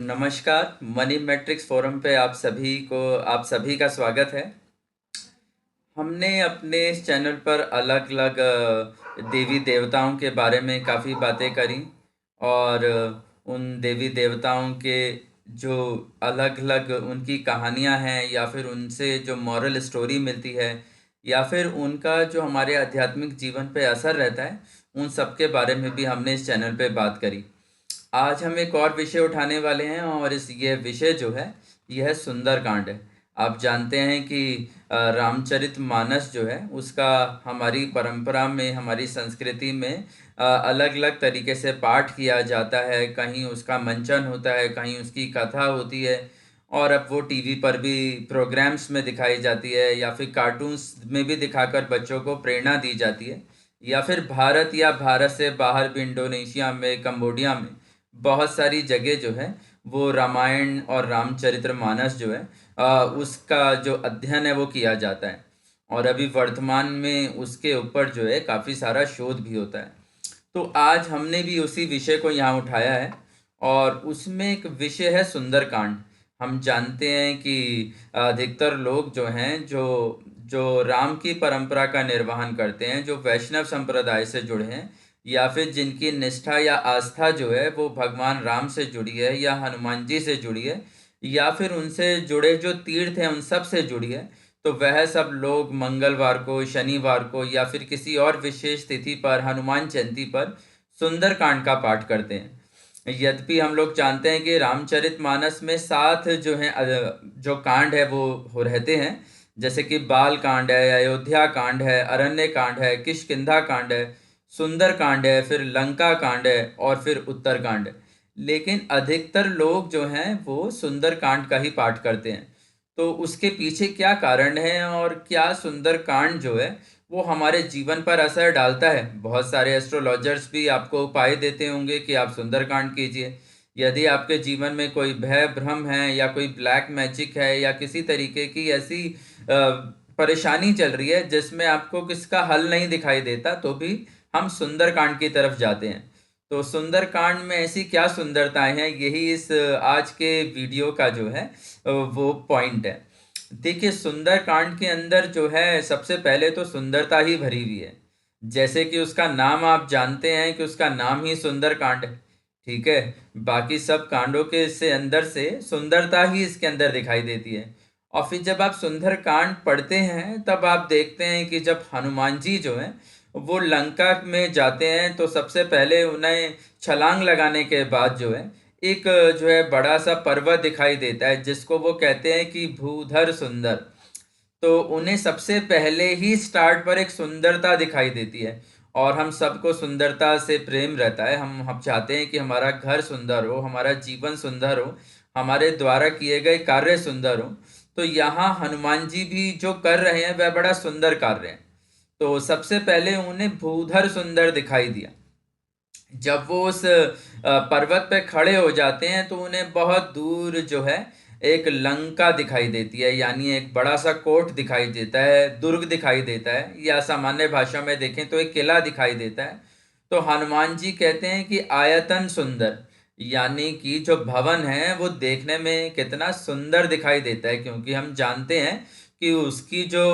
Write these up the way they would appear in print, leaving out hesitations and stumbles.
नमस्कार। Money matrix forum पे आप सभी का स्वागत है। हमने अपने इस चैनल पर अलग अलग देवी देवताओं के बारे में काफ़ी बातें करी और उन देवी देवताओं के जो अलग अलग उनकी कहानियां हैं या फिर उनसे जो मॉरल स्टोरी मिलती है या फिर उनका जो हमारे आध्यात्मिक जीवन पे असर रहता है, उन सब के बारे में भी हमने इस चैनल पे बात करी। आज हम एक और विषय उठाने वाले हैं और इस ये विषय जो है यह है सुंदरकांड है। आप जानते हैं कि रामचरितमानस जो है उसका हमारी परंपरा में, हमारी संस्कृति में अलग अलग तरीके से पाठ किया जाता है। कहीं उसका मंचन होता है, कहीं उसकी कथा होती है और अब वो टीवी पर भी प्रोग्राम्स में दिखाई जाती है या फिर कार्टून्स में भी दिखाकर बच्चों को प्रेरणा दी जाती है। या फिर भारत या भारत से बाहर भी इंडोनेशिया में, कंबोडिया में बहुत सारी जगह जो है वो रामायण और रामचरितमानस जो है उसका जो अध्ययन है वो किया जाता है। और अभी वर्तमान में उसके ऊपर जो है काफ़ी सारा शोध भी होता है। तो आज हमने भी उसी विषय को यहाँ उठाया है और उसमें एक विषय है सुंदरकांड। हम जानते हैं कि अधिकतर लोग जो हैं जो जो राम की परंपरा का निर्वहन करते हैं, जो वैष्णव संप्रदाय से जुड़े हैं या फिर जिनकी निष्ठा या आस्था जो है वो भगवान राम से जुड़ी है या हनुमान जी से जुड़ी है या फिर उनसे जुड़े जो तीर्थ हैं उन सब से जुड़ी है, तो वह सब लोग मंगलवार को, शनिवार को या फिर किसी और विशेष तिथि पर, हनुमान जयंती पर सुंदरकांड का पाठ करते हैं। यद्यपि हम लोग जानते हैं कि रामचरितमानस में 7 जो हैं जो कांड है वो हो रहते हैं, जैसे कि बाल कांड है, अयोध्या कांड है, अरण्य कांड है, किष्किंधा कांड है, सुंदर कांड है, फिर लंका कांड है और फिर उत्तर कांड है। लेकिन अधिकतर लोग जो हैं वो सुंदर कांड का ही पाठ करते हैं। तो उसके पीछे क्या कारण है और क्या सुंदर कांड जो है वो हमारे जीवन पर असर डालता है? बहुत सारे एस्ट्रोलॉजर्स भी आपको उपाय देते होंगे कि आप सुंदरकांड कीजिए। यदि आपके जीवन में कोई भय भ्रम है या कोई ब्लैक मैजिक है या किसी तरीके की ऐसी परेशानी चल रही है जिसमें आपको किसका हल नहीं दिखाई देता, तो भी हम सुंदरकांड की तरफ जाते हैं। तो सुंदरकांड में ऐसी क्या सुंदरताएं हैं, यही इस आज के वीडियो का जो है वो पॉइंट है। देखिए, सुंदरकांड के अंदर जो है सबसे पहले तो सुंदरता ही भरी हुई है। जैसे कि उसका नाम आप जानते हैं कि उसका नाम ही सुंदरकांड है। ठीक है। बाकी सब कांडों के से अंदर से सुंदरता ही इसके अंदर दिखाई देती है। और फिर जब आप सुंदरकांड पढ़ते हैं तब आप देखते हैं कि जब हनुमान जी जो हैं वो लंका में जाते हैं तो सबसे पहले उन्हें छलांग लगाने के बाद जो है एक जो है बड़ा सा पर्वत दिखाई देता है जिसको वो कहते हैं कि भूधर सुंदर। तो उन्हें सबसे पहले ही स्टार्ट पर एक सुंदरता दिखाई देती है। और हम सबको सुंदरता से प्रेम रहता है। हम चाहते हैं कि हमारा घर सुंदर हो, हमारा जीवन सुंदर हो, हमारे द्वारा किए गए कार्य सुंदर हो। तो यहाँ हनुमान जी भी जो कर रहे हैं वह बड़ा सुंदर कार्य है। तो सबसे पहले उन्हें भूधर सुंदर दिखाई दिया। जब वो उस पर्वत पे खड़े हो जाते हैं तो उन्हें बहुत दूर जो है एक लंका दिखाई देती है, यानी एक बड़ा सा कोट दिखाई देता है, दुर्ग दिखाई देता है, या सामान्य भाषा में देखें तो एक किला दिखाई देता है। तो हनुमान जी कहते हैं कि आयतन सुंदर, यानी कि जो भवन है वो देखने में कितना सुंदर दिखाई देता है, क्योंकि हम जानते हैं कि उसकी जो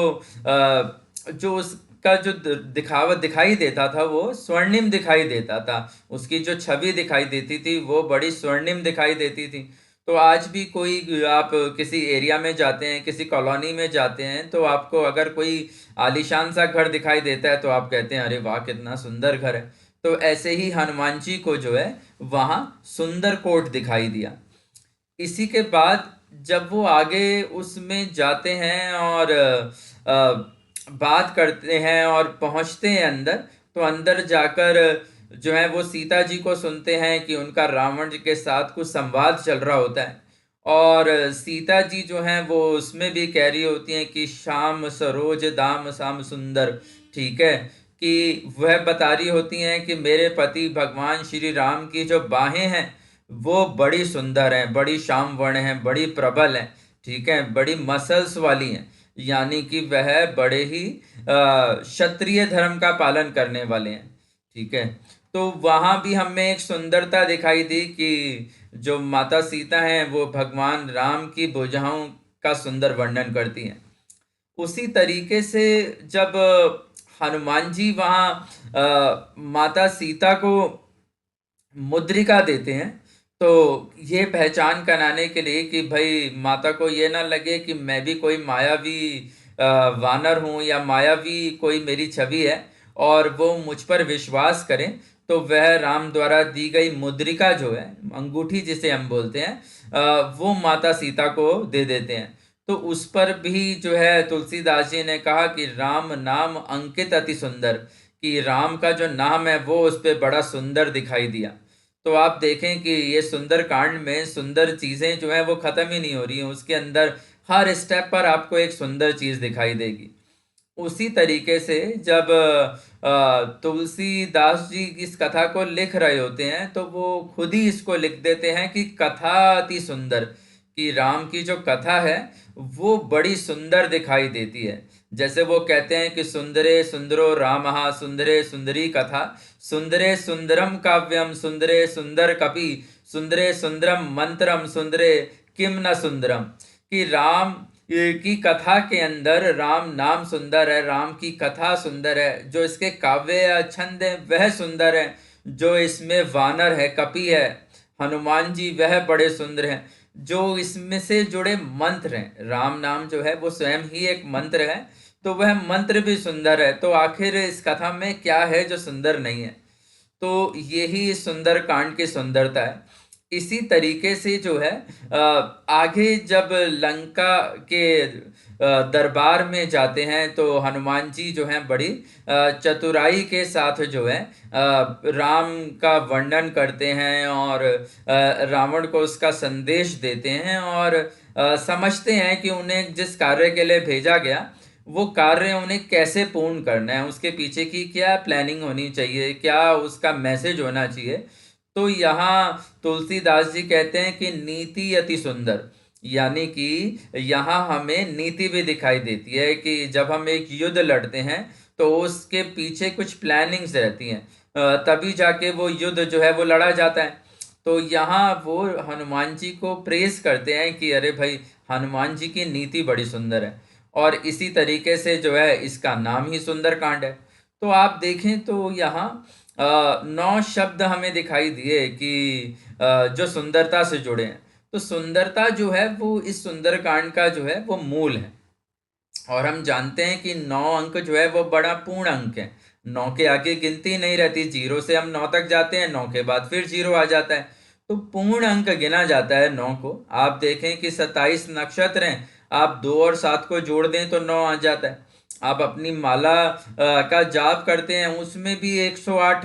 उसका जो दिखावा दिखाई देता था वो स्वर्णिम दिखाई देता था। उसकी जो छवि दिखाई देती थी वो बड़ी स्वर्णिम दिखाई देती थी। तो आज भी कोई आप किसी एरिया में जाते हैं, किसी कॉलोनी में जाते हैं, तो आपको अगर कोई आलीशान सा घर दिखाई देता है तो आप कहते हैं अरे वाह कितना सुंदर घर है। तो ऐसे ही हनुमान जी को जो है वहाँ सुंदर कोट दिखाई दिया। इसी के बाद जब वो आगे उसमें जाते हैं और बात करते हैं और पहुंचते हैं अंदर, तो अंदर जाकर जो है वो सीता जी को सुनते हैं कि उनका रावण जी के साथ कुछ संवाद चल रहा होता है। और सीता जी जो हैं वो उसमें भी कह रही होती हैं कि श्याम सरोज दाम श्याम सुंदर। ठीक है। कि वह बता रही होती हैं कि मेरे पति भगवान श्री राम की जो बाहें हैं वो बड़ी सुंदर हैं, बड़ी श्याम वर्ण हैं, बड़ी प्रबल हैं। ठीक है, बड़ी मसल्स वाली हैं, यानी कि वह बड़े ही क्षत्रिय धर्म का पालन करने वाले हैं। ठीक है। तो वहाँ भी हमें एक सुंदरता दिखाई दी कि जो माता सीता हैं वो भगवान राम की भुजाओं का सुंदर वर्णन करती हैं। उसी तरीके से जब हनुमान जी वहाँ माता सीता को मुद्रिका देते हैं, तो ये पहचान कराने के लिए कि भाई माता को ये ना लगे कि मैं भी कोई मायावी वानर हूँ या मायावी कोई मेरी छवि है, और वो मुझ पर विश्वास करें, तो वह राम द्वारा दी गई मुद्रिका जो है, अंगूठी जिसे हम बोलते हैं, वो माता सीता को दे देते हैं। तो उस पर भी जो है तुलसीदास जी ने कहा कि राम नाम अंकित अति सुंदर, कि राम का जो नाम है वो उस पे बड़ा सुंदर दिखाई दिया। तो आप देखें कि ये सुंदर कांड में सुंदर चीजें जो है वो खत्म ही नहीं हो रही हैं, उसके अंदर हर स्टेप पर आपको एक सुंदर चीज दिखाई देगी। उसी तरीके से जब तुलसीदास जी इस कथा को लिख रहे होते हैं, तो वो खुद ही इसको लिख देते हैं कि कथा अति सुंदर, कि राम की जो कथा है वो बड़ी सुंदर दिखाई देती है। जैसे वो कहते हैं कि सुंदरे सुंदरो रामः सुंदरे सुंदरी कथा, सुंदरे सुंदरम काव्यम सुंदरे सुंदर कपि, सुंदरे सुंदरम मंत्रम सुंदरे किम न सुंदरम, कि राम की कथा के अंदर राम नाम सुंदर है, राम की कथा सुंदर है, जो इसके काव्य या छंद है वह सुंदर है, जो इसमें वानर है, कपि है, हनुमान जी वह बड़े सुंदर हैं, जो इसमें से जुड़े मंत्र हैं, राम नाम जो है वो स्वयं ही एक मंत्र है, तो वह मंत्र भी सुंदर है। तो आखिर इस कथा में क्या है जो सुंदर नहीं है? तो यही इस सुंदर कांड की सुंदरता है। इसी तरीके से जो है आगे जब लंका के दरबार में जाते हैं, तो हनुमान जी जो हैं बड़ी चतुराई के साथ जो है राम का वर्णन करते हैं, और रावण को उसका संदेश देते हैं, और समझते हैं कि उन्हें जिस कार्य के लिए भेजा गया वो कार्य उन्हें कैसे पूर्ण करना है, उसके पीछे की क्या प्लानिंग होनी चाहिए, क्या उसका मैसेज होना चाहिए। तो यहाँ तुलसीदास जी कहते हैं कि नीति अति सुंदर, यानी कि यहाँ हमें नीति भी दिखाई देती है कि जब हम एक युद्ध लड़ते हैं तो उसके पीछे कुछ प्लानिंग्स रहती हैं, तभी जाके वो युद्ध जो है वो लड़ा जाता है। तो यहाँ वो हनुमान जी को प्रेज करते हैं कि अरे भाई, हनुमान जी की नीति बड़ी सुंदर है, और इसी तरीके से जो है इसका नाम ही सुंदर कांड है। तो आप देखें तो यहाँ 9 शब्द हमें दिखाई दिए कि जो सुंदरता से जुड़े हैं। तो सुंदरता जो है वो इस सुंदर कांड का जो है वो मूल है, और हम जानते हैं कि 9 अंक जो है वो बड़ा पूर्ण अंक है। 9 के आगे गिनती नहीं रहती, 0 से हम 9 तक जाते हैं, 9 के बाद फिर 0 आ जाता है, तो पूर्ण अंक गिना जाता है 9 को। आप देखें कि 27 नक्षत्र हैं, आप 2 और 7 को जोड़ दें तो 9 आ जाता है। आप अपनी माला का जाप करते हैं, उसमें भी 108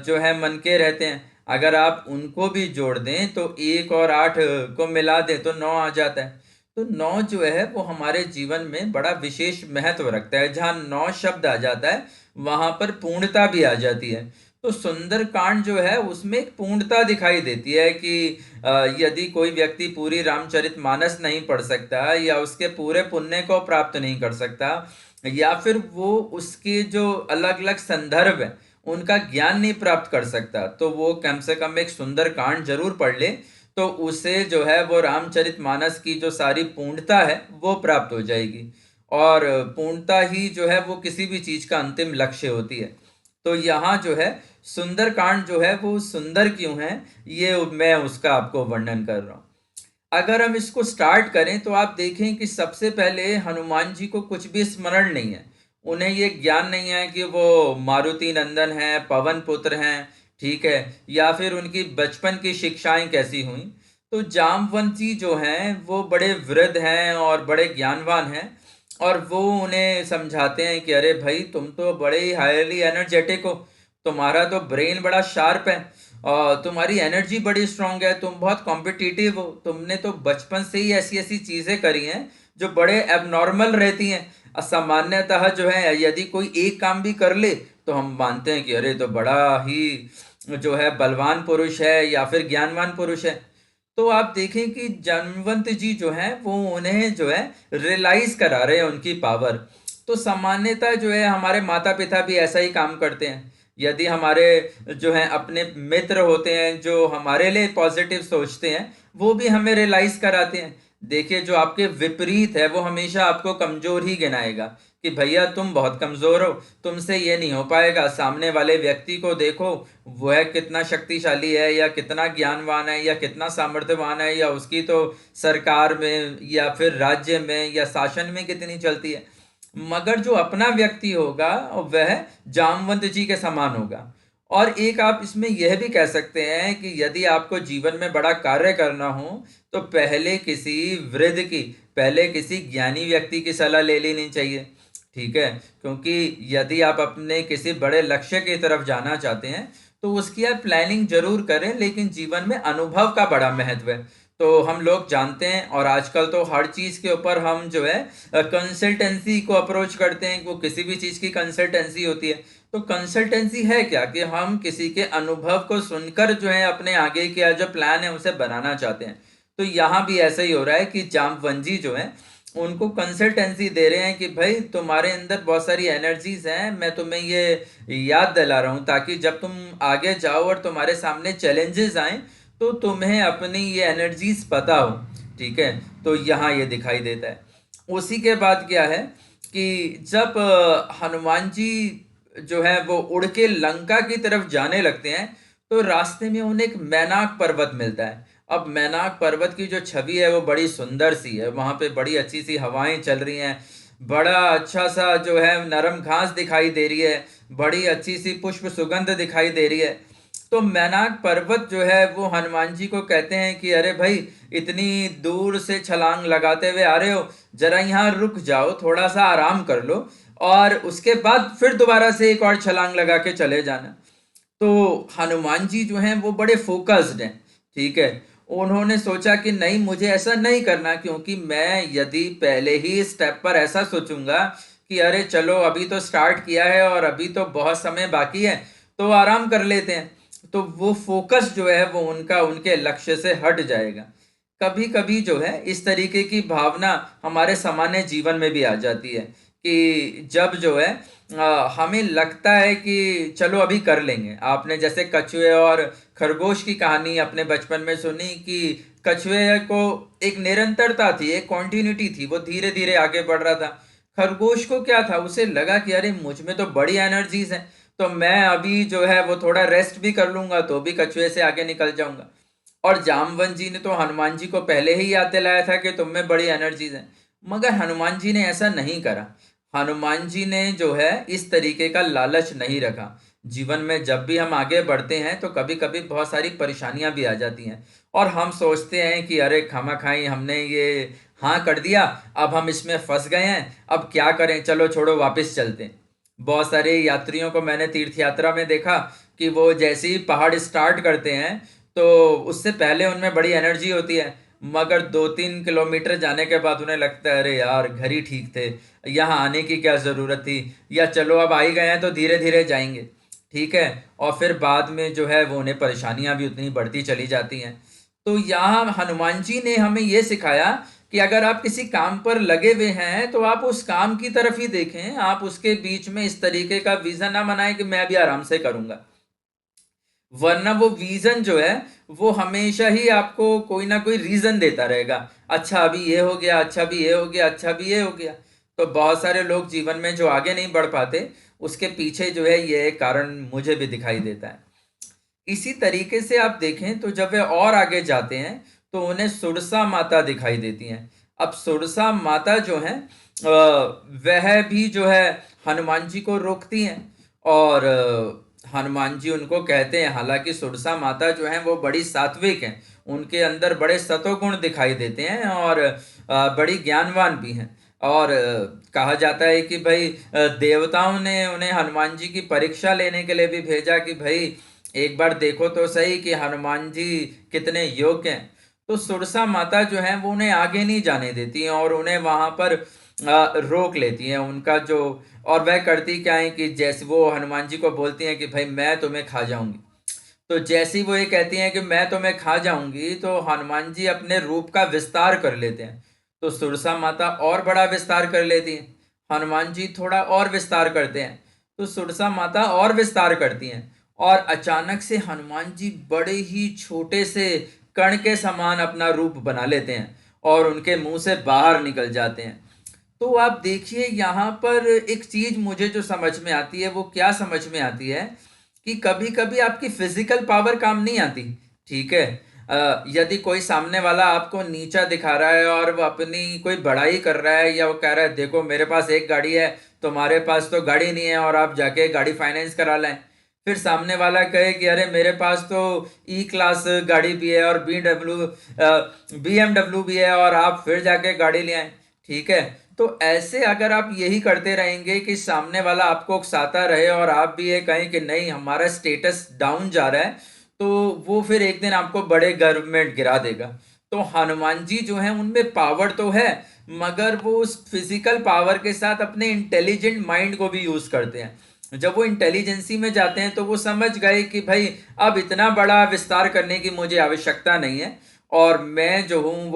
जो है मन के रहते हैं, अगर आप उनको भी जोड़ दें तो 1 और 8 को मिला दें तो 9 आ जाता है। तो 9 जो है वो हमारे जीवन में बड़ा विशेष महत्व रखता है। जहाँ 9 शब्द आ जाता है वहां पर पूर्णता भी आ जाती है। तो सुंदर कांड जो है उसमें एक पूर्णता दिखाई देती है कि यदि कोई व्यक्ति पूरी रामचरितमानस नहीं पढ़ सकता, या उसके पूरे पुण्य को प्राप्त नहीं कर सकता, या फिर वो उसके जो अलग अलग संदर्भ है उनका ज्ञान नहीं प्राप्त कर सकता, तो वो कम से कम एक सुंदर कांड जरूर पढ़ ले, तो उसे जो है वो रामचरितमानस की जो सारी पूर्णता है वो प्राप्त हो जाएगी। और पूर्णता ही जो है वो किसी भी चीज का अंतिम लक्ष्य होती है। तो यहाँ जो है सुंदर कांड जो है वो सुंदर क्यों है, ये मैं उसका आपको वर्णन कर रहा हूँ। अगर हम इसको स्टार्ट करें तो आप देखें कि सबसे पहले हनुमान जी को कुछ भी स्मरण नहीं है, उन्हें ये ज्ञान नहीं है कि वो मारुति नंदन है, पवन पुत्र हैं, ठीक है, या फिर उनकी बचपन की शिक्षाएं कैसी हुई। तो जामवंत जी जो हैं वो बड़े वृद्ध हैं और बड़े ज्ञानवान हैं, और वो उन्हें समझाते हैं कि अरे भाई, तुम तो बड़े ही हाईली एनर्जेटिक हो, तुम्हारा तो ब्रेन बड़ा शार्प है, और तुम्हारी एनर्जी बड़ी स्ट्रांग है, तुम बहुत कॉम्पिटिटिव हो, तुमने तो बचपन से ही ऐसी ऐसी चीजें करी हैं जो बड़े एबनॉर्मल रहती हैं। असामान्यतः जो है यदि कोई एक काम भी कर ले तो हम मानते हैं कि अरे तो बड़ा ही जो है बलवान पुरुष है या फिर ज्ञानवान पुरुष है। तो आप देखें कि जानवंत जी जो हैं वो उन्हें जो है रियलाइज करा रहे हैं उनकी पावर। तो सामान्यतः जो है हमारे माता पिता भी ऐसा ही काम करते हैं, यदि हमारे जो हैं अपने मित्र होते हैं जो हमारे लिए पॉजिटिव सोचते हैं, वो भी हमें रियलाइज कराते हैं। देखिए, जो आपके विपरीत है वो हमेशा आपको कमजोर ही गिनाएगा कि भैया तुम बहुत कमजोर हो, तुमसे ये नहीं हो पाएगा। सामने वाले व्यक्ति को देखो, वह कितना शक्तिशाली है या कितना ज्ञानवान है या कितना सामर्थ्यवान है, या उसकी तो सरकार में या फिर राज्य में या शासन में कितनी चलती है। मगर जो अपना व्यक्ति होगा वह जामवंत जी के समान होगा। और एक आप इसमें यह भी कह सकते हैं कि यदि आपको जीवन में बड़ा कार्य करना हो तो पहले किसी वृद्ध की, पहले किसी ज्ञानी व्यक्ति की सलाह ले लेनी चाहिए। ठीक है, क्योंकि यदि आप अपने किसी बड़े लक्ष्य की तरफ जाना चाहते हैं तो उसकी आप प्लानिंग जरूर करें, लेकिन जीवन में अनुभव का बड़ा महत्व है। तो हम लोग जानते हैं, और आजकल तो हर चीज के ऊपर हम जो है कंसल्टेंसी को अप्रोच करते हैं। वो किसी भी चीज की कंसल्टेंसी होती है। तो कंसल्टेंसी है क्या कि हम किसी के अनुभव को सुनकर जो है अपने आगे का जो प्लान है उसे बनाना चाहते हैं। तो यहाँ भी ऐसा ही हो रहा है कि जामवंजी जो है उनको कंसल्टेंसी दे रहे हैं कि भाई तुम्हारे अंदर बहुत सारी एनर्जीज हैं, मैं तुम्हें ये याद दिला रहा हूँ ताकि जब तुम आगे जाओ और तुम्हारे सामने चैलेंजेस आए तो तुम्हें अपनी ये एनर्जीज पता हो। ठीक है, तो यहाँ ये दिखाई देता है। उसी के बाद क्या है कि जब हनुमान जी जो है वो उड़ के लंका की तरफ जाने लगते हैं तो रास्ते में उन्हें एक मैनाक पर्वत मिलता है। अब मैनाक पर्वत की जो छवि है वो बड़ी सुंदर सी है, वहां पे बड़ी अच्छी सी हवाएं चल रही हैं, बड़ा अच्छा सा जो है नरम घास दिखाई दे रही है, बड़ी अच्छी सी पुष्प सुगंध दिखाई दे रही है। तो मैनाक पर्वत जो है वो हनुमान जी को कहते हैं कि अरे भाई, इतनी दूर से छलांग लगाते हुए आ रहे हो, जरा यहाँ रुक जाओ, थोड़ा सा आराम कर लो और उसके बाद फिर दोबारा से एक और छलांग लगा के चले जाना। तो हनुमान जी जो हैं वो बड़े फोकस्ड हैं। ठीक है, उन्होंने सोचा कि नहीं, मुझे ऐसा नहीं करना, क्योंकि मैं यदि पहले ही स्टेप पर ऐसा सोचूंगा कि अरे चलो अभी तो स्टार्ट किया है और अभी तो बहुत समय बाकी है तो आराम कर लेते हैं, तो वो फोकस जो है वो उनका उनके लक्ष्य से हट जाएगा। कभी कभी जो है इस तरीके की भावना हमारे सामान्य जीवन में भी आ जाती है कि जब जो है हमें लगता है कि चलो अभी कर लेंगे। आपने जैसे कछुए और खरगोश की कहानी अपने बचपन में सुनी कि कछुए को एक निरंतरता थी, एक कॉन्टिन्यूटी थी, वो धीरे धीरे आगे बढ़ रहा था। खरगोश को क्या था, उसे लगा कि अरे मुझ में तो बड़ी एनर्जीज है, तो मैं अभी जो है वो थोड़ा रेस्ट भी कर लूंगा तो भी कछुए से आगे निकल जाऊंगा। और जामवंत जी ने तो हनुमान जी को पहले ही याद दिलाया था कि तुम में बड़ी एनर्जीज है, मगर हनुमान जी ने ऐसा नहीं करा। हनुमान जी ने जो है इस तरीके का लालच नहीं रखा। जीवन में जब भी हम आगे बढ़ते हैं तो कभी कभी बहुत सारी परेशानियां भी आ जाती हैं और हम सोचते हैं कि अरे खामा खाई हमने ये हाँ कर दिया, अब हम इसमें फंस गए हैं, अब क्या करें, चलो छोड़ो वापस चलते हैं। बहुत सारे यात्रियों को मैंने तीर्थ यात्रा में देखा कि वो जैसे ही पहाड़ स्टार्ट करते हैं तो उससे पहले उनमें बड़ी एनर्जी होती है, मगर 2-3 किलोमीटर जाने के बाद उन्हें लगता है अरे यार घर ही ठीक थे, यहाँ आने की क्या ज़रूरत थी, या चलो अब आ ही गए हैं तो धीरे धीरे जाएंगे। ठीक है, और फिर बाद में जो है वो उन्हें परेशानियां भी उतनी बढ़ती चली जाती हैं। तो यहाँ हनुमान जी ने हमें ये सिखाया कि अगर आप किसी काम पर लगे हुए हैं तो आप उस काम की तरफ ही देखें, आप उसके बीच में इस तरीके का विजन ना बनाएं कि मैं भी आराम से करूंगा। वरना वो विजन जो है वो हमेशा ही आपको कोई ना कोई रीजन देता रहेगा, अच्छा अभी ये हो गया, अच्छा भी ये हो गया, अच्छा भी ये हो गया। तो बहुत सारे लोग जीवन में जो आगे नहीं बढ़ पाते उसके पीछे जो है ये कारण मुझे भी दिखाई देता है। इसी तरीके से आप देखें तो जब वे और आगे जाते हैं तो उन्हें सुरसा माता दिखाई देती हैं। अब सुरसा माता जो है वह भी जो है हनुमान जी को रोकती हैं और हनुमान जी उनको कहते हैं, हालांकि सुरसा माता जो है वो बड़ी सात्विक हैं, उनके अंदर बड़े सतोगुण दिखाई देते हैं और बड़ी ज्ञानवान भी हैं। और कहा जाता है कि भाई देवताओं ने उन्हें हनुमान जी की परीक्षा लेने के लिए भी भेजा कि भाई एक बार देखो तो सही कि हनुमान जी कितने योग्य हैं। तो सुरसा माता जो है वो उन्हें आगे नहीं जाने देती हैं और उन्हें वहां पर रोक लेती हैं उनका जो। और वह करती क्या है कि जैसे वो हनुमान जी को बोलती हैं कि भाई मैं तुम्हें खा जाऊंगी, तो जैसी वो ये कहती हैं कि मैं तुम्हें खा जाऊंगी तो हनुमान जी अपने रूप का विस्तार कर लेते हैं। तो सुरसा माता और बड़ा विस्तार कर लेती हैं, हनुमान जी थोड़ा और विस्तार करते हैं। तो सुरसा माता और विस्तार करती हैं और अचानक से हनुमान जी बड़े ही छोटे से कण के समान अपना रूप बना लेते हैं और उनके मुंह से बाहर निकल जाते हैं। तो आप देखिए यहाँ पर एक चीज मुझे जो समझ में आती है वो क्या समझ में आती है कि कभी कभी आपकी फिजिकल पावर काम नहीं आती। ठीक है। यदि कोई सामने वाला आपको नीचा दिखा रहा है और वो अपनी कोई बड़ाई कर रहा है या वो कह रहा है देखो मेरे पास एक गाड़ी है, तुम्हारे पास तो गाड़ी नहीं है और आप जाके गाड़ी फाइनेंस करा लें। फिर सामने वाला कहे कि अरे मेरे पास तो ई क्लास गाड़ी भी है और BMW भी है और आप फिर जाके गाड़ी ले आए। ठीक है। तो ऐसे अगर आप यही करते रहेंगे कि सामने वाला आपको उकसाता रहे और आप भी ये कहें कि नहीं हमारा स्टेटस डाउन जा रहा है, तो वो फिर एक दिन आपको बड़े गर्व में गिरा देगा। तो हनुमान जी जो है उनमें पावर तो है, मगर वो उस फिजिकल पावर के साथ अपने इंटेलिजेंट माइंड को भी यूज करते हैं। जब वो इंटेलिजेंसी में जाते हैं तो वो समझ गए कि भाई अब इतना बड़ा विस्तार करने की मुझे आवश्यकता नहीं है, और मैं जो हूं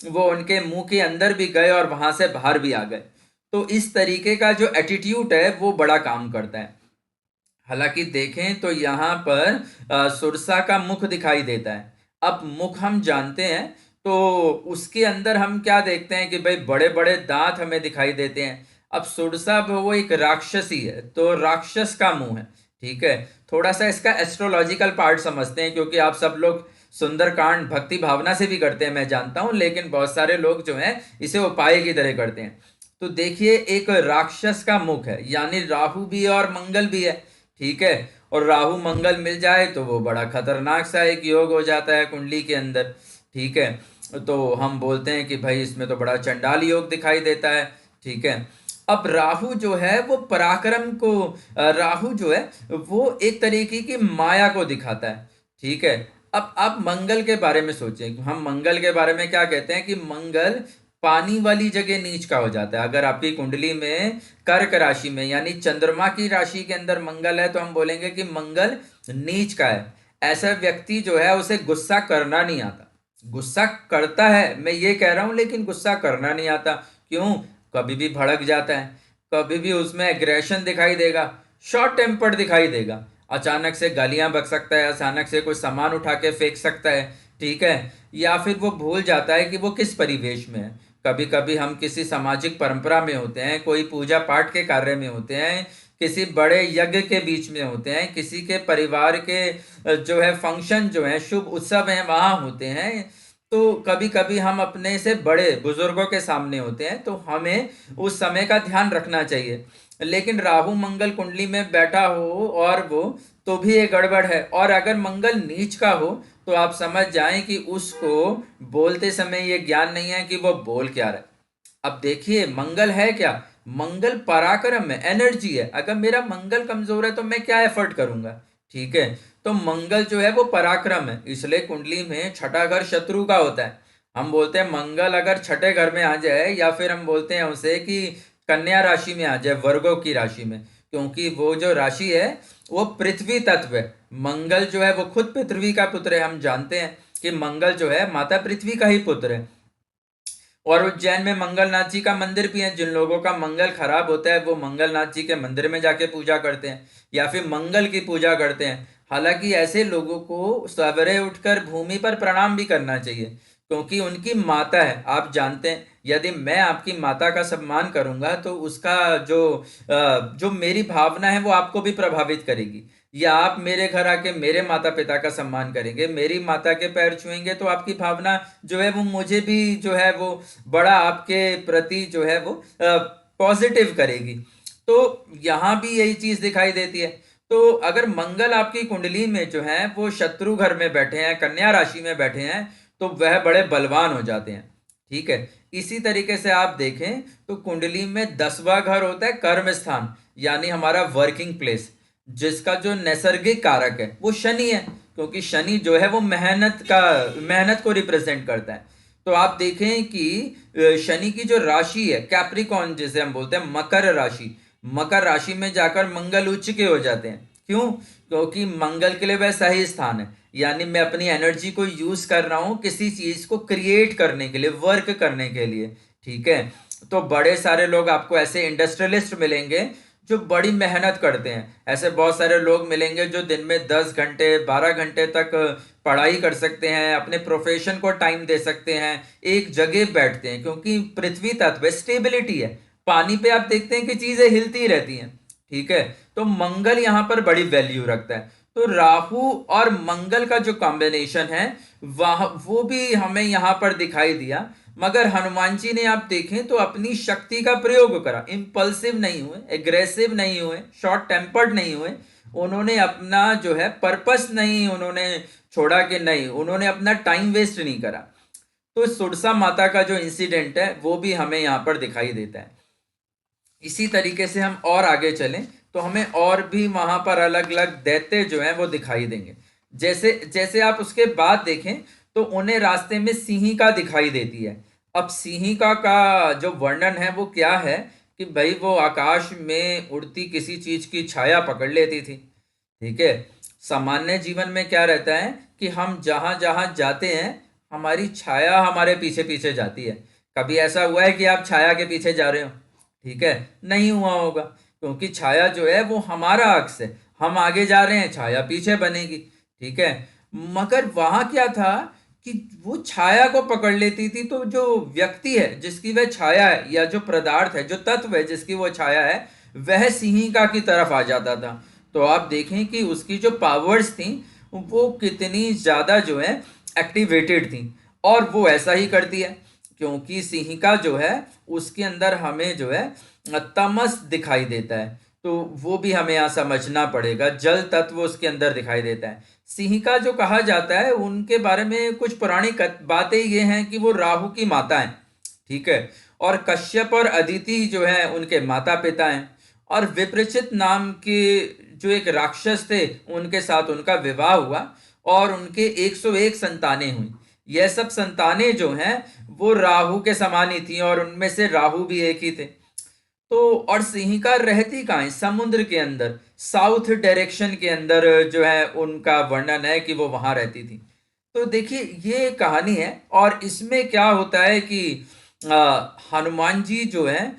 वो उनके मुंह के अंदर भी गए और वहां से बाहर भी आ गए। तो इस तरीके का जो एटीट्यूड है वो बड़ा काम करता है। हालांकि देखें तो यहाँ पर सुरसा का मुख दिखाई देता है। अब मुख हम जानते हैं, तो उसके अंदर हम क्या देखते हैं कि भाई बड़े बड़े दांत हमें दिखाई देते हैं। अब सुरसा वो एक राक्षसी है, तो राक्षस का मुंह है। ठीक है। थोड़ा सा इसका एस्ट्रोलॉजिकल पार्ट समझते हैं, क्योंकि आप सब लोग सुंदरकांड भक्ति भावना से भी करते हैं मैं जानता हूं, लेकिन बहुत सारे लोग जो हैं इसे उपाय की तरह करते हैं। तो देखिए एक राक्षस का मुख है, यानी राहु भी है और मंगल भी है। ठीक है। और राहु मंगल मिल जाए तो वो बड़ा खतरनाक सा एक योग हो जाता है कुंडली के अंदर। ठीक है। तो हम बोलते हैं कि भाई इसमें तो बड़ा चंडाल योग दिखाई देता है। ठीक है। अब राहु जो है वो पराक्रम को, राहु जो है वो एक तरीके की माया को दिखाता है। ठीक है। अब आप मंगल के बारे में सोचें, हम मंगल के बारे में क्या कहते हैं कि मंगल पानी वाली जगह नीच का हो जाता है। अगर आपकी कुंडली में कर्क राशि में यानी चंद्रमा की राशि के अंदर मंगल है तो हम बोलेंगे कि मंगल नीच का है। ऐसा व्यक्ति जो है उसे गुस्सा करना नहीं आता। गुस्सा करता है मैं ये कह रहा हूं, लेकिन गुस्सा करना नहीं आता। क्यों? कभी भी भड़क जाता है, कभी भी उसमें एग्रेशन दिखाई देगा, शॉर्ट टेम्पर्ड दिखाई देगा, अचानक से गालियां बक सकता है, अचानक से कोई सामान उठा के फेंक सकता है। ठीक है। या फिर वो भूल जाता है कि वो किस परिवेश में है। कभी कभी हम किसी सामाजिक परंपरा में होते हैं, कोई पूजा पाठ के कार्य में होते हैं, किसी बड़े यज्ञ के बीच में होते हैं, किसी के परिवार के जो है फंक्शन जो है शुभ उत्सव हैं वहां होते हैं। तो कभी कभी हम अपने से बड़े बुजुर्गों के सामने होते हैं, तो हमें उस समय का ध्यान रखना चाहिए। लेकिन राहु मंगल कुंडली में बैठा हो और वो, तो भी ये गड़बड़ है। और अगर मंगल नीच का हो तो आप समझ जाएं कि उसको बोलते समय ये ज्ञान नहीं है कि वो बोल क्या रहा है। अब देखिए मंगल है क्या? मंगल पराक्रम है, एनर्जी है। अगर मेरा मंगल कमजोर है तो मैं क्या एफर्ट करूंगा? ठीक है। तो मंगल जो है वो पराक्रम है, इसलिए कुंडली में छठा घर शत्रु का होता है। हम बोलते हैं मंगल अगर छठे घर में आ जाए, या फिर हम बोलते हैं उसे कि कन्या राशि में आ जाए, वर्गों की राशि में, क्योंकि वो जो राशि है वो पृथ्वी तत्व है। मंगल जो है वो खुद पृथ्वी का पुत्र है। हम जानते हैं कि मंगल जो है माता पृथ्वी का ही पुत्र है। और उज्जैन में मंगलनाथ जी का मंदिर भी है। जिन लोगों का मंगल खराब होता है वो मंगलनाथ जी के मंदिर में जाके पूजा करते हैं या फिर मंगल की पूजा करते हैं। हालांकि ऐसे लोगों को सवेरे उठकर भूमि पर प्रणाम भी करना चाहिए, क्योंकि उनकी माता है। आप जानते हैं यदि मैं आपकी माता का सम्मान करूंगा तो उसका जो मेरी भावना है वो आपको भी प्रभावित करेगी। या आप मेरे घर आके मेरे माता पिता का सम्मान करेंगे, मेरी माता के पैर छुएंगे, तो आपकी भावना जो है वो मुझे भी जो है वो बड़ा आपके प्रति जो है वो पॉजिटिव करेगी। तो यहाँ भी यही चीज दिखाई देती है। तो अगर मंगल आपकी कुंडली में जो है वो शत्रु घर में बैठे हैं, कन्या राशि में बैठे हैं, तो वह बड़े बलवान हो जाते हैं। ठीक है। इसी तरीके से आप देखें तो कुंडली में 10वां घर होता है कर्म स्थान, यानी हमारा वर्किंग प्लेस, जिसका जो नैसर्गिक कारक है वो शनि है, क्योंकि शनि जो है वो मेहनत को रिप्रेजेंट करता है। तो आप देखें कि शनि की जो राशि है कैप्रिकॉन, जिसे हम बोलते हैं मकर राशि, मकर राशि में जाकर मंगल उच्च के हो जाते हैं। क्यों? क्योंकि मंगल के लिए वह सही स्थान है, यानी मैं अपनी एनर्जी को यूज कर रहा हूं किसी चीज को क्रिएट करने के लिए, वर्क करने के लिए। ठीक है। तो बड़े सारे लोग आपको ऐसे इंडस्ट्रियलिस्ट मिलेंगे जो बड़ी मेहनत करते हैं। ऐसे बहुत सारे लोग मिलेंगे जो दिन में 10 घंटे 12 घंटे तक पढ़ाई कर सकते हैं, अपने प्रोफेशन को टाइम दे सकते हैं, एक जगह बैठते हैं, क्योंकि पृथ्वी तत्व स्टेबिलिटी है। पानी पे आप देखते हैं कि चीजें हिलती रहती हैं। ठीक है, तो मंगल यहाँ पर बड़ी वैल्यू रखता है। तो राहु और मंगल का जो कॉम्बिनेशन है वह वो भी हमें यहाँ पर दिखाई दिया। मगर हनुमान जी ने आप देखें तो अपनी शक्ति का प्रयोग करा, इम्पल्सिव नहीं हुए, एग्रेसिव नहीं हुए, शॉर्ट टेम्पर्ड नहीं हुए। उन्होंने अपना जो है पर्पस नहीं उन्होंने छोड़ा कि नहीं, उन्होंने अपना टाइम वेस्ट नहीं करा। तो सुरसा माता का जो इंसिडेंट है वो भी हमें यहाँ पर दिखाई देता है। इसी तरीके से हम और आगे चलें तो हमें और भी वहां पर अलग अलग दैत्य जो हैं वो दिखाई देंगे। जैसे जैसे आप उसके बाद देखें तो उन्हें रास्ते में सिंहिका दिखाई देती है। अब सिंहिका का जो वर्णन है वो क्या है कि भाई वो आकाश में उड़ती किसी चीज की छाया पकड़ लेती थी। ठीक है, सामान्य जीवन में क्या रहता है कि हम जहां जहां जाते हैं हमारी छाया हमारे पीछे पीछे जाती है। कभी ऐसा हुआ है कि आप छाया के पीछे जा रहे हो? ठीक है, नहीं हुआ होगा, क्योंकि छाया जो है वो हमारा अक्स है। हम आगे जा रहे हैं, छाया पीछे बनेगी। ठीक है, मगर वहां क्या था कि वो छाया को पकड़ लेती थी, तो जो व्यक्ति है जिसकी वह छाया है, या जो पदार्थ है, जो तत्व है जिसकी वो छाया है, वह सिंहिका की तरफ आ जाता था। तो आप देखें कि उसकी जो पावर्स थी वो कितनी ज्यादा जो है एक्टिवेटेड थी। और वो ऐसा ही करती है, क्योंकि सिंहिका जो है उसके अंदर हमें जो है तमस दिखाई देता है। तो वो भी हमें यहाँ समझना पड़ेगा, जल तत्व उसके अंदर दिखाई देता है। सिंहिका जो कहा जाता है उनके बारे में कुछ पौराणिक बातें ये हैं कि वो राहु की माता है। ठीक है, और कश्यप और अदिति जो है उनके माता पिता हैं। और विप्रचित नाम के जो एक राक्षस थे उनके साथ उनका विवाह हुआ और उनके 101 संतानें हुई। यह सब संतानें जो हैं वो राहु के समान ही थी, और उनमें से राहु भी एक ही थे। तो और सिंहिका रहती कहाँ है? समुद्र के अंदर, साउथ डायरेक्शन के अंदर जो है उनका वर्णन है कि वो वहां रहती थी। तो देखिए ये कहानी है, और इसमें क्या होता है कि हनुमान जी जो है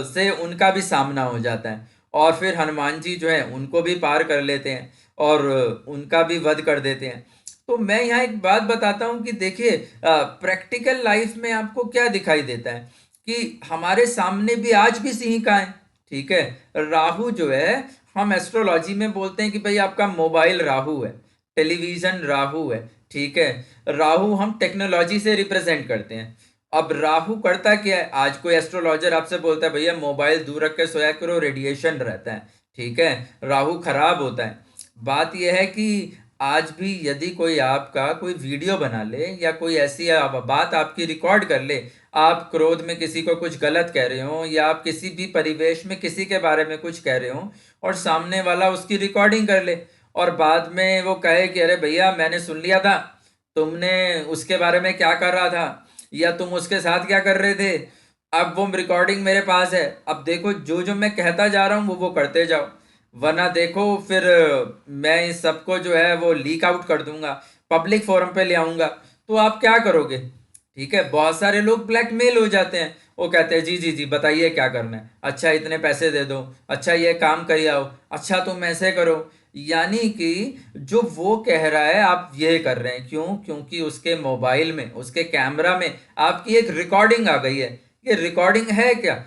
से उनका भी सामना हो जाता है, और फिर हनुमान जी जो है उनको भी पार कर लेते हैं और उनका भी वध कर देते हैं। तो मैं यहाँ एक बात बताता हूँ कि देखिए प्रैक्टिकल लाइफ में आपको क्या दिखाई देता है कि हमारे सामने भी आज भी सिंहिका है। ठीक है, राहु जो है, हम एस्ट्रोलॉजी में बोलते हैं कि भाई आपका मोबाइल राहु है, टेलीविजन राहु है। ठीक है, राहु हम टेक्नोलॉजी से रिप्रेजेंट करते हैं। अब राहु करता क्या है? आज कोई एस्ट्रोलॉजर आपसे बोलता है भैया मोबाइल दूर रख के सोया करो, रेडिएशन रहता है। ठीक है, राहु खराब होता है। बात यह है कि आज भी यदि कोई आपका कोई वीडियो बना ले या कोई ऐसी बात आपकी रिकॉर्ड कर ले, आप क्रोध में किसी को कुछ गलत कह रहे हो या आप किसी भी परिवेश में किसी के बारे में कुछ कह रहे हो, और सामने वाला उसकी रिकॉर्डिंग कर ले और बाद में वो कहे कि अरे भैया मैंने सुन लिया था, तुमने उसके बारे में क्या कर रहा था या तुम उसके साथ क्या कर रहे थे, अब वो रिकॉर्डिंग मेरे पास है, अब देखो जो जो मैं कहता जा रहा हूँ वो करते जाओ, वरना देखो फिर मैं इस सबको जो है वो लीक आउट कर दूंगा, पब्लिक फोरम पे ले आऊंगा, तो आप क्या करोगे? ठीक है, बहुत सारे लोग ब्लैकमेल हो जाते हैं। वो कहते हैं जी जी जी बताइए क्या करना है, अच्छा इतने पैसे दे दो, अच्छा ये काम करिए आओ, अच्छा तुम ऐसे करो। यानी कि जो वो कह रहा है आप ये कर रहे हैं, क्यों? क्योंकि उसके मोबाइल में, उसके कैमरा में आपकी एक रिकॉर्डिंग आ गई है। ये रिकॉर्डिंग है क्या?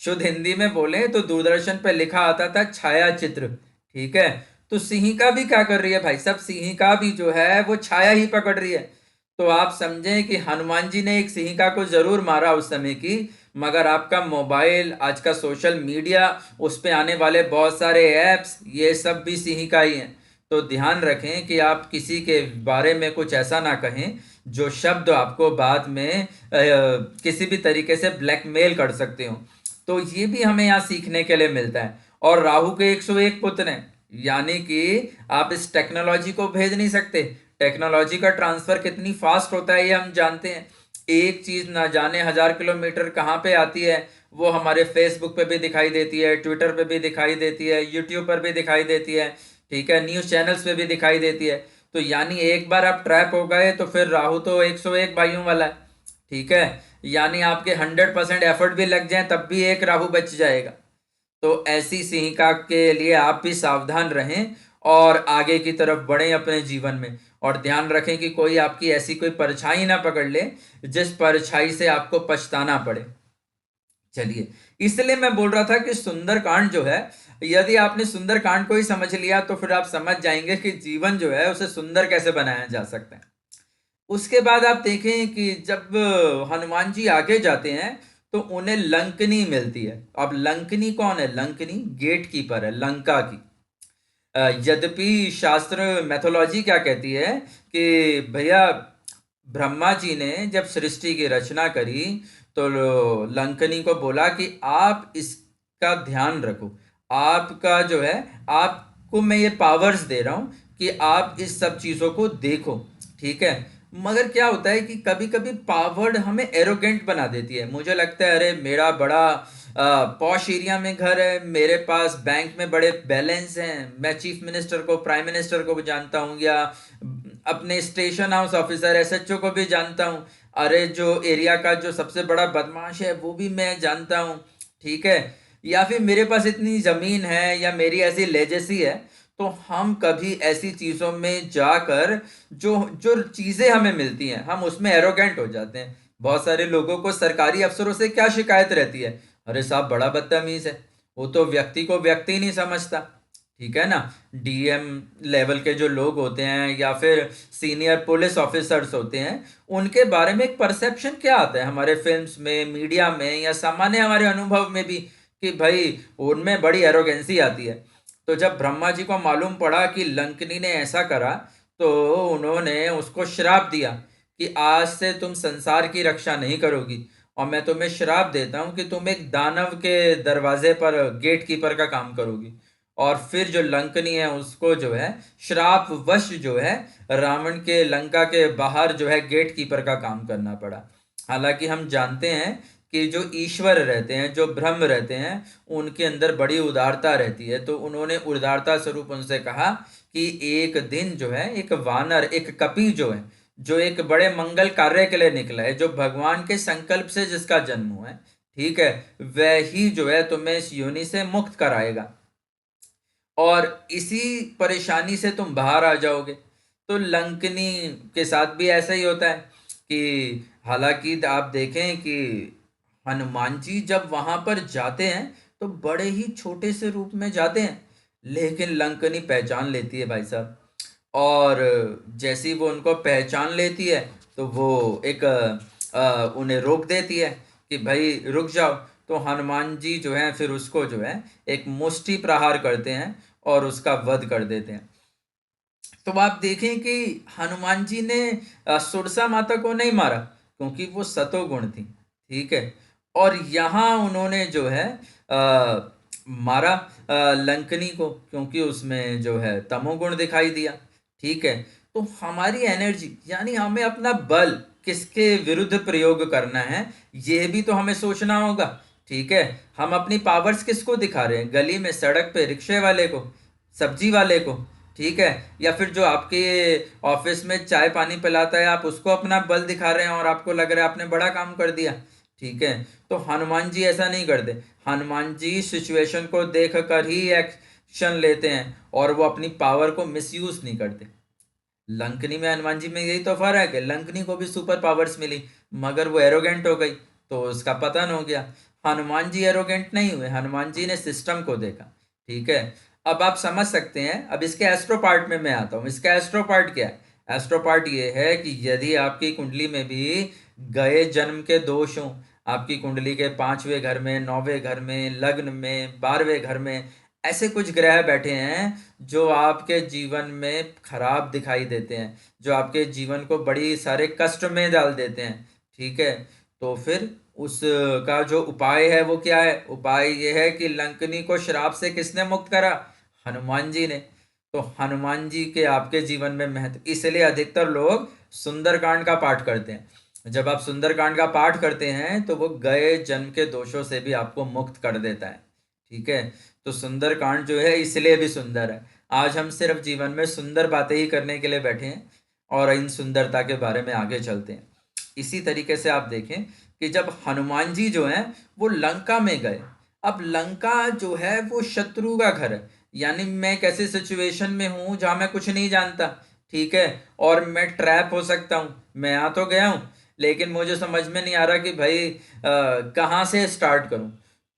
शुद्ध हिंदी में बोले तो दूरदर्शन पे लिखा आता था छाया चित्र। ठीक है, तो सिंहिका भी क्या कर रही है भाई साहब? सिंहिका भी जो है वो छाया ही पकड़ रही है। तो आप समझें कि हनुमान जी ने एक सिंहिका को जरूर मारा उस समय की, मगर आपका मोबाइल, आज का सोशल मीडिया, उस पे आने वाले बहुत सारे ऐप्स, ये सब भी सिंहिका ही हैं। तो ध्यान रखें कि आप किसी के बारे में कुछ ऐसा ना कहें जो शब्द आपको बाद में किसी भी तरीके से ब्लैकमेल कर सकते हो। तो ये भी हमें यहाँ सीखने के लिए मिलता है। और राहु के 101 पुत्र हैं, यानी कि आप इस टेक्नोलॉजी को भेज नहीं सकते। टेक्नोलॉजी का ट्रांसफर कितनी फास्ट होता है ये हम जानते हैं। एक चीज ना जाने 1000 किलोमीटर कहाँ पे आती है, वो हमारे फेसबुक पे भी दिखाई देती है, ट्विटर पे भी दिखाई देती है, यूट्यूब पर भी दिखाई देती है। ठीक है, न्यूज चैनल्स पे भी दिखाई देती है। तो यानी एक बार आप ट्रैप हो गए तो फिर राहु तो 101 भाइयों वाला है। ठीक है, यानी आपके 100% एफर्ट भी लग जाए तब भी एक राहु बच जाएगा। तो ऐसी सिंहिका के लिए आप भी सावधान रहें और आगे की तरफ बढ़ें अपने जीवन में, और ध्यान रखें कि कोई आपकी ऐसी कोई परछाई ना पकड़ ले जिस परछाई से आपको पछताना पड़े। चलिए, इसलिए मैं बोल रहा था कि सुंदरकांड जो है, यदि आपने सुंदरकांड को ही समझ लिया तो फिर आप समझ जाएंगे कि जीवन जो है उसे सुंदर कैसे बनाया जा सकता है। उसके बाद आप देखें कि जब हनुमान जी आगे जाते हैं तो उन्हें लंकनी मिलती है। अब लंकनी कौन है? लंकनी गेट कीपर है लंका की। यद्यपि शास्त्र मैथोलॉजी क्या कहती है कि भैया, ब्रह्मा जी ने जब सृष्टि की रचना करी तो लंकनी को बोला कि आप इसका ध्यान रखो, आपका जो है, आपको मैं ये पावर्स दे रहा हूं कि आप इस सब चीजों को देखो, ठीक है। मगर क्या होता है कि कभी कभी पावर हमें एरोगेंट बना देती है। मुझे लगता है अरे मेरा बड़ा पॉश एरिया में घर है, मेरे पास बैंक में बड़े बैलेंस हैं, मैं चीफ मिनिस्टर को, प्राइम मिनिस्टर को भी जानता हूँ, या अपने स्टेशन हाउस ऑफिसर एसएचओ को भी जानता हूँ, अरे जो एरिया का जो सबसे बड़ा बदमाश है वो भी मैं जानता हूँ, ठीक है। या फिर मेरे पास इतनी जमीन है या मेरी ऐसी लेजेसी है। तो हम कभी ऐसी चीजों में जाकर जो जो चीजें हमें मिलती हैं हम उसमें एरोगेंट हो जाते हैं। बहुत सारे लोगों को सरकारी अफसरों से क्या शिकायत रहती है? अरे साहब बड़ा बदतमीज है, वो तो व्यक्ति को व्यक्ति नहीं समझता, ठीक है ना। डीएम लेवल के जो लोग होते हैं या फिर सीनियर पुलिस ऑफिसर्स होते हैं, उनके बारे में एक परसेप्शन क्या आता है हमारे फिल्म्स में, मीडिया में, या सामान्य हमारे अनुभव में भी, कि भाई उनमें बड़ी एरोगेंसी आती है। तो जब ब्रह्मा जी को मालूम पड़ा कि लंकनी ने ऐसा करा तो उन्होंने उसको श्राप दिया कि आज से तुम संसार की रक्षा नहीं करोगी, और मैं तुम्हें श्राप देता हूं कि तुम एक दानव के दरवाजे पर गेट कीपर का काम करोगी। और फिर जो लंकनी है उसको जो है श्राप वश जो है रावण के लंका के बाहर जो है गेट कीपर का काम करना पड़ा। हालांकि हम जानते हैं कि जो ईश्वर रहते हैं, जो ब्रह्म रहते हैं, उनके अंदर बड़ी उदारता रहती है। तो उन्होंने उदारता स्वरूप उनसे कहा कि एक दिन जो है एक वानर, एक कपि जो है, जो एक बड़े मंगल कार्य के लिए निकला है, जो भगवान के संकल्प से जिसका जन्म हुआ है, ठीक है, वह ही जो है तुम्हें इस योनि से मुक्त कराएगा और इसी परेशानी से तुम बाहर आ जाओगे। तो लंकनी के साथ भी ऐसा ही होता है कि हालांकि आप देखें कि हनुमान जी जब वहां पर जाते हैं तो बड़े ही छोटे से रूप में जाते हैं, लेकिन लंकनी पहचान लेती है भाई साहब। और जैसे ही वो उनको पहचान लेती है तो वो एक उन्हें रोक देती है कि भाई रुक जाओ। तो हनुमान जी जो है फिर उसको जो है एक मुष्टि प्रहार करते हैं और उसका वध कर देते हैं। तो आप देखें कि हनुमान जी ने सुरसा माता को नहीं मारा क्योंकि वो सतोगुण थी, ठीक है। और यहाँ उन्होंने जो है मारा लंकनी को क्योंकि उसमें जो है तमोगुण दिखाई दिया, ठीक है। तो हमारी एनर्जी, यानी हमें अपना बल किसके विरुद्ध प्रयोग करना है, ये भी तो हमें सोचना होगा, ठीक है। हम अपनी पावर्स किसको दिखा रहे हैं? गली में, सड़क पे, रिक्शे वाले को, सब्जी वाले को, ठीक है, या फिर जो आपके ऑफिस में चाय पानी पिलाता है आप उसको अपना बल दिखा रहे हैं और आपको लग रहा है आपने बड़ा काम कर दिया, ठीक है। तो हनुमान जी ऐसा नहीं करते। हनुमान जी सिचुएशन को देख कर ही एक्शन लेते हैं और वो अपनी पावर को मिसयूज नहीं करते। लंकनी में हनुमान जी में यही तो फर्क है, लंकनी को भी सुपर पावर्स मिली मगर वो एरोगेंट हो गई तो उसका पतन हो गया। हनुमान जी एरोगेंट नहीं हुए, हनुमान जी ने सिस्टम को देखा, ठीक है। अब आप समझ सकते हैं। अब इसके एस्ट्रो पार्ट में मैं आता हूँ। इसका एस्ट्रो पार्ट क्या है? एस्ट्रो पार्ट ये है कि यदि आपकी कुंडली में भी गए जन्म के दोष हों, आपकी कुंडली के 5वें घर में, 9वें घर में, लग्न में, 12वें घर में ऐसे कुछ ग्रह बैठे हैं जो आपके जीवन में खराब दिखाई देते हैं, जो आपके जीवन को बड़ी सारे कष्ट में डाल देते हैं, ठीक है। तो फिर उसका जो उपाय है वो क्या है? उपाय ये है कि लंकनी को श्राप से किसने मुक्त करा? हनुमान जी ने। तो हनुमान जी के आपके जीवन में महत्व, इसलिए अधिकतर लोग सुंदरकांड का पाठ करते हैं। जब आप सुंदरकांड का पाठ करते हैं तो वो गए जन्म के दोषों से भी आपको मुक्त कर देता है, ठीक है। तो सुंदरकांड जो है इसलिए भी सुंदर है। आज हम सिर्फ जीवन में सुंदर बातें ही करने के लिए बैठे हैं और इन सुंदरता के बारे में आगे चलते हैं। इसी तरीके से आप देखें कि जब हनुमान जी जो हैं वो लंका में गए, अब लंका जो है वो शत्रु का घर है, यानी मैं कैसे सिचुएशन में हूं जहां मैं कुछ नहीं जानता, ठीक है, और मैं ट्रैप हो सकता हूं। मैं आ तो गया हूं, लेकिन मुझे समझ में नहीं आ रहा कि भाई कहाँ से स्टार्ट करूं।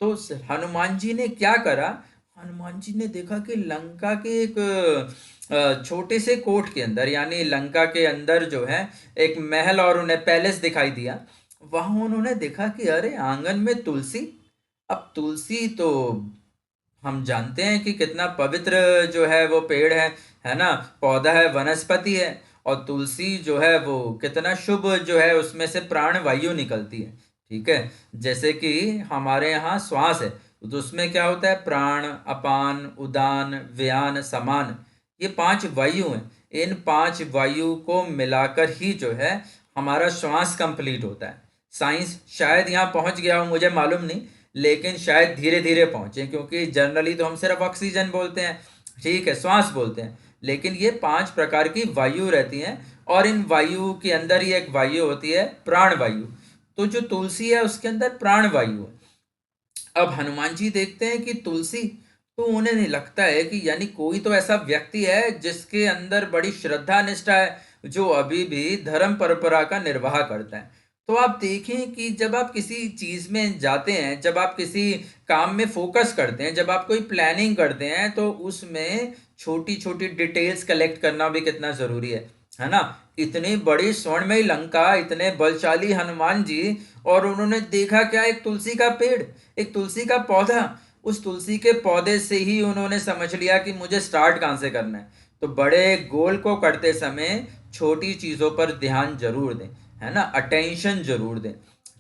तो हनुमान जी ने क्या करा, हनुमान जी ने देखा कि लंका के एक छोटे से कोट के अंदर, यानी लंका के अंदर जो है एक महल और उन्हें पैलेस दिखाई दिया। वहां उन्होंने देखा कि अरे आंगन में तुलसी। अब तुलसी तो हम जानते हैं कि कितना पवित्र जो है वो पेड़ है ना, पौधा है, वनस्पति है। और तुलसी जो है वो कितना शुभ जो है, उसमें से प्राण वायु निकलती है, ठीक है। जैसे कि हमारे यहाँ श्वास है, तो उसमें क्या होता है, प्राण, अपान, उदान, व्यान, समान, ये 5 वायु हैं। इन 5 वायु को मिलाकर ही जो है हमारा श्वास कंप्लीट होता है। साइंस शायद यहाँ पहुंच गया हो, मुझे मालूम नहीं, लेकिन शायद धीरे धीरे पहुंचे, क्योंकि जनरली तो हम सिर्फ ऑक्सीजन बोलते हैं, ठीक है, श्वास बोलते हैं, लेकिन ये 5 प्रकार की वायु रहती हैं। और इन वायु के अंदर ही एक वायु होती है प्राण वायु। तो जो तुलसी है उसके अंदर प्राण वायु है। अब हनुमान जी देखते हैं कि तुलसी, तो उन्हें नहीं लगता है कि यानी कोई तो ऐसा व्यक्ति है जिसके अंदर बड़ी श्रद्धा निष्ठा है, जो अभी भी धर्म परंपरा का निर्वाह करता है। तो आप देखें कि जब आप किसी चीज में जाते हैं, जब आप किसी काम में फोकस करते हैं, जब आप कोई प्लानिंग करते हैं, तो उसमें छोटी छोटी डिटेल्स कलेक्ट करना भी कितना जरूरी है ना। इतनी बड़ी स्वर्णमयी लंका, इतने बलशाली हनुमान जी, और उन्होंने देखा क्या, एक तुलसी का पेड़, एक तुलसी का पौधा। उस तुलसी के पौधे से ही उन्होंने समझ लिया कि मुझे स्टार्ट कहाँ से करना है। तो बड़े गोल को करते समय छोटी चीजों पर ध्यान जरूर दें, है ना, अटेंशन जरूर दें,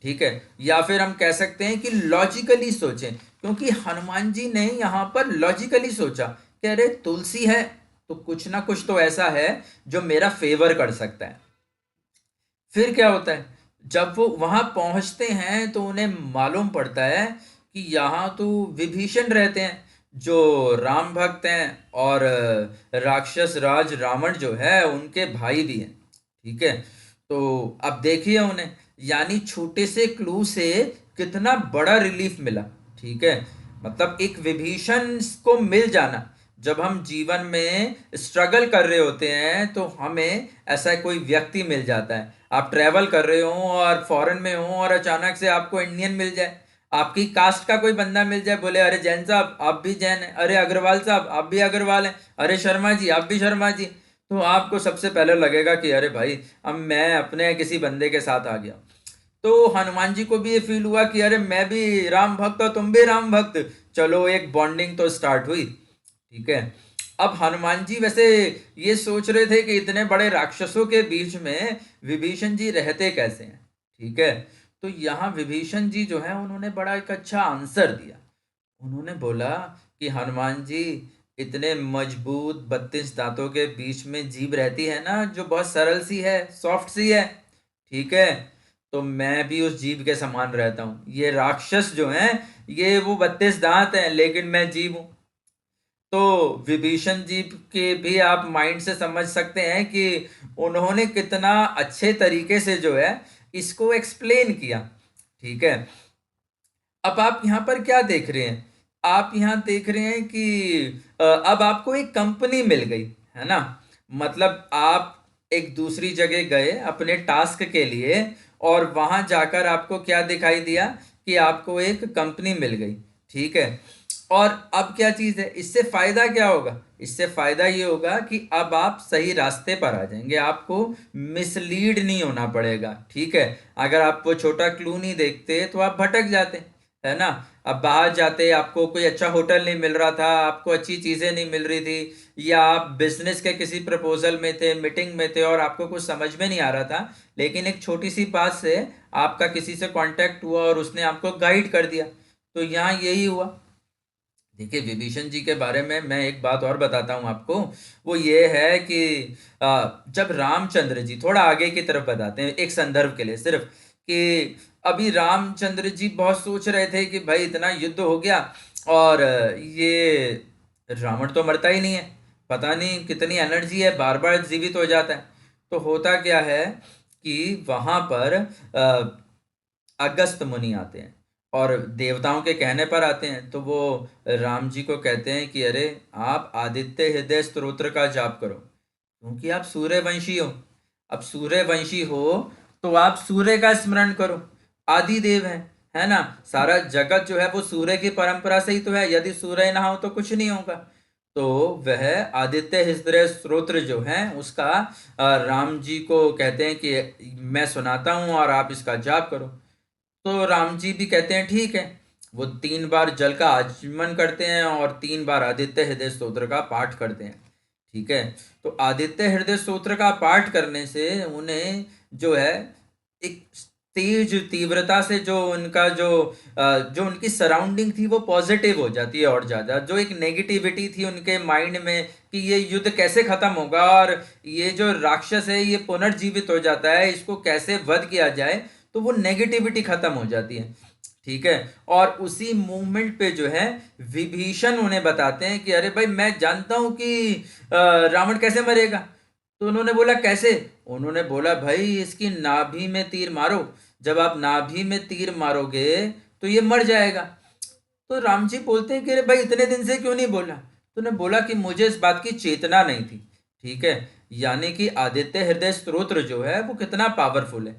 ठीक है। या फिर हम कह सकते हैं कि लॉजिकली सोचें, क्योंकि हनुमान जी ने यहाँ पर लॉजिकली सोचा कि अरे तुलसी है तो कुछ ना कुछ तो ऐसा है जो मेरा फेवर कर सकता है। फिर क्या होता है, जब वो वहां पहुंचते हैं तो उन्हें मालूम पड़ता है कि यहाँ तो विभीषण रहते हैं, जो राम भक्त हैं, और राक्षस राज रावण जो है उनके भाई भी हैं, ठीक है। तो अब देखिए उन्हें, यानी छोटे से क्लू से कितना बड़ा रिलीफ मिला, ठीक है। मतलब एक विभीषण को मिल जाना, जब हम जीवन में स्ट्रगल कर रहे होते हैं तो हमें ऐसा कोई व्यक्ति मिल जाता है। आप ट्रैवल कर रहे हो और फॉरेन में हो और अचानक से आपको इंडियन मिल जाए, आपकी कास्ट का कोई बंदा मिल जाए, बोले अरे जैन साहब आप भी जैन हैं, अरे अग्रवाल साहब आप भी अग्रवाल हैं, अरे शर्मा जी आप भी शर्मा जी, तो आपको सबसे पहले लगेगा कि अरे भाई अब मैं अपने किसी बंदे के साथ आ गया। तो हनुमान जी को भी ये फील हुआ कि अरे मैं भी राम भक्त और तुम भी राम भक्त, चलो एक बॉन्डिंग तो स्टार्ट हुई, ठीक है। अब हनुमान जी वैसे ये सोच रहे थे कि इतने बड़े राक्षसों के बीच में विभीषण जी रहते कैसे हैं, ठीक है। तो यहाँ विभीषण जी जो है उन्होंने बड़ा एक अच्छा आंसर दिया। उन्होंने बोला कि हनुमान जी, इतने मजबूत 32 दांतों के बीच में जीभ रहती है ना, जो बहुत सरल सी है, सॉफ्ट सी है, ठीक है। तो मैं भी उस जीभ के समान रहता हूँ। ये राक्षस जो हैं, ये वो 32 दांत हैं, लेकिन मैं जीभ हूँ। तो विभीषण जी के भी आप माइंड से समझ सकते हैं कि उन्होंने कितना अच्छे तरीके से जो है इसको एक्सप्लेन किया, ठीक है। अब आप यहाँ पर क्या देख रहे हैं, आप यहाँ देख रहे हैं कि अब आपको एक कंपनी मिल गई, है ना। मतलब आप एक दूसरी जगह गए अपने टास्क के लिए, और वहां जाकर आपको क्या दिखाई दिया कि आपको एक कंपनी मिल गई, ठीक है। और अब क्या चीज है, इससे फायदा क्या होगा, इससे फायदा ये होगा कि अब आप सही रास्ते पर आ जाएंगे, आपको मिसलीड नहीं होना पड़ेगा, ठीक है। अगर आप वो छोटा क्लू नहीं देखते तो आप भटक जाते, है ना। अब बाहर जाते आपको कोई अच्छा होटल नहीं मिल रहा था, आपको अच्छी चीजें नहीं मिल रही थी, या आप बिजनेस के किसी प्रपोजल में थे, मीटिंग में थे, और आपको कुछ समझ में नहीं आ रहा था, लेकिन एक छोटी सी बात से आपका किसी से कांटेक्ट हुआ और उसने आपको गाइड कर दिया। तो यहाँ यही हुआ। देखिए विभीषण जी के बारे में मैं एक बात और बताता हूँ आपको, वो ये है कि जब रामचंद्र जी, थोड़ा आगे की तरफ बताते हैं एक संदर्भ के लिए सिर्फ, कि अभी रामचंद्र जी बहुत सोच रहे थे कि भाई इतना युद्ध हो गया, और ये रावण तो मरता ही नहीं है, पता नहीं कितनी एनर्जी है, बार बार जीवित हो जाता है। तो होता क्या है कि वहां पर अगस्त मुनि आते हैं, और देवताओं के कहने पर आते हैं तो वो राम जी को कहते हैं कि अरे आप आदित्य हृदय स्तोत्र का जाप करो, क्योंकि आप सूर्यवंशी हो। अब सूर्यवंशी हो तो आप सूर्य का स्मरण करो, आदि देव है ना। सारा जगत जो है वो सूर्य की परंपरा से ही तो है, यदि सूर्य ना हो तो कुछ नहीं होगा। तो वह आदित्य हृदय स्तोत्र जो है उसका राम जी को कहते हैं कि मैं सुनाता हूं और आप इसका जाप करो। तो राम जी भी कहते हैं ठीक है। वो 3 बार जल का आचमन करते हैं और 3 बार आदित्य हृदय स्तोत्र का पाठ करते हैं। ठीक है। तो आदित्य हृदय स्तोत्र का पाठ करने से उन्हें जो है एक तेज तीव्रता से जो उनका जो उनकी सराउंडिंग थी वो पॉजिटिव हो जाती है, और ज्यादा जो एक नेगेटिविटी थी उनके माइंड में कि ये युद्ध कैसे खत्म होगा और ये जो राक्षस है ये पुनर्जीवित हो जाता है, इसको कैसे वध किया जाए, तो वो नेगेटिविटी खत्म हो जाती है। ठीक है। और उसी मूवमेंट पे जो है विभीषण उन्हें बताते हैं कि अरे भाई मैं जानता हूं कि रावण कैसे मरेगा। तो उन्होंने बोला कैसे। उन्होंने बोला भाई इसकी नाभि में तीर मारो, जब आप नाभि में तीर मारोगे तो ये मर जाएगा। तो राम जी बोलते हैं कि अरे भाई इतने दिन से क्यों नहीं बोला। तो उन्होंने बोला कि मुझे इस बात की चेतना नहीं थी। ठीक है। यानी कि आदित्य हृदय स्तोत्र जो है वो कितना पावरफुल है।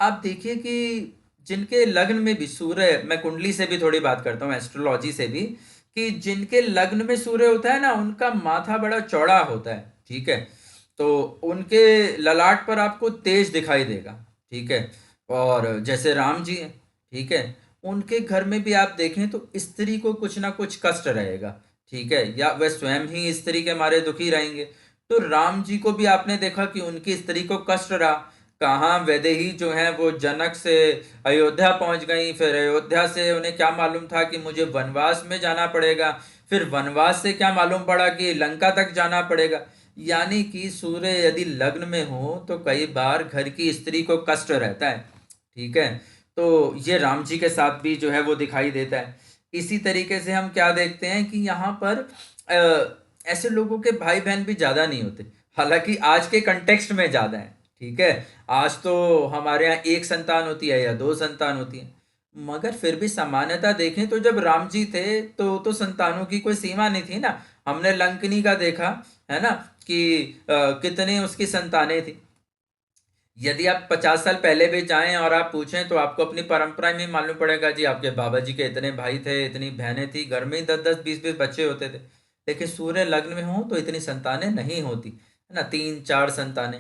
आप देखिए कि जिनके लग्न में भी सूर्य, मैं कुंडली से भी थोड़ी बात करता हूँ, एस्ट्रोलॉजी से भी, कि जिनके लग्न में सूर्य होता है ना उनका माथा बड़ा चौड़ा होता है। ठीक है। तो उनके ललाट पर आपको तेज दिखाई देगा। ठीक है। और जैसे राम जी हैं, ठीक है, उनके घर में भी आप देखें तो स्त्री को कुछ ना कुछ कष्ट रहेगा। ठीक है। या वह स्वयं ही स्त्री के मारे दुखी रहेंगे। तो राम जी को भी आपने देखा कि उनकी स्त्री को कष्ट रहा। कहाँ वैदेही जो है वो जनक से अयोध्या पहुंच गई, फिर अयोध्या से उन्हें क्या मालूम था कि मुझे वनवास में जाना पड़ेगा, फिर वनवास से क्या मालूम पड़ा कि लंका तक जाना पड़ेगा। यानी कि सूर्य यदि लग्न में हो तो कई बार घर की स्त्री को कष्ट रहता है। ठीक है। तो ये राम जी के साथ भी जो है वो दिखाई देता है। इसी तरीके से हम क्या देखते हैं कि यहाँ पर ऐसे लोगों के भाई बहन भी ज्यादा नहीं होते, हालांकि आज के कंटेक्स्ट में ज्यादा है। ठीक है। आज तो हमारे यहाँ एक संतान होती है या दो संतान होती है, मगर फिर भी सामान्यता देखें तो जब राम जी थे तो संतानों की कोई सीमा नहीं थी ना। हमने लंकनी का देखा है ना कि कितने उसकी संतानें थी। यदि आप 50 साल पहले भी जाएं और आप पूछें तो आपको अपनी परंपरा में मालूम पड़ेगा जी आपके बाबा जी के इतने भाई थे, इतनी बहनें थी, घर में ही 10-10 20-20 बच्चे होते थे। लेकिन सूर्य लग्न में हो तो इतनी संतानें नहीं होती है ना, 3-4 संतानें।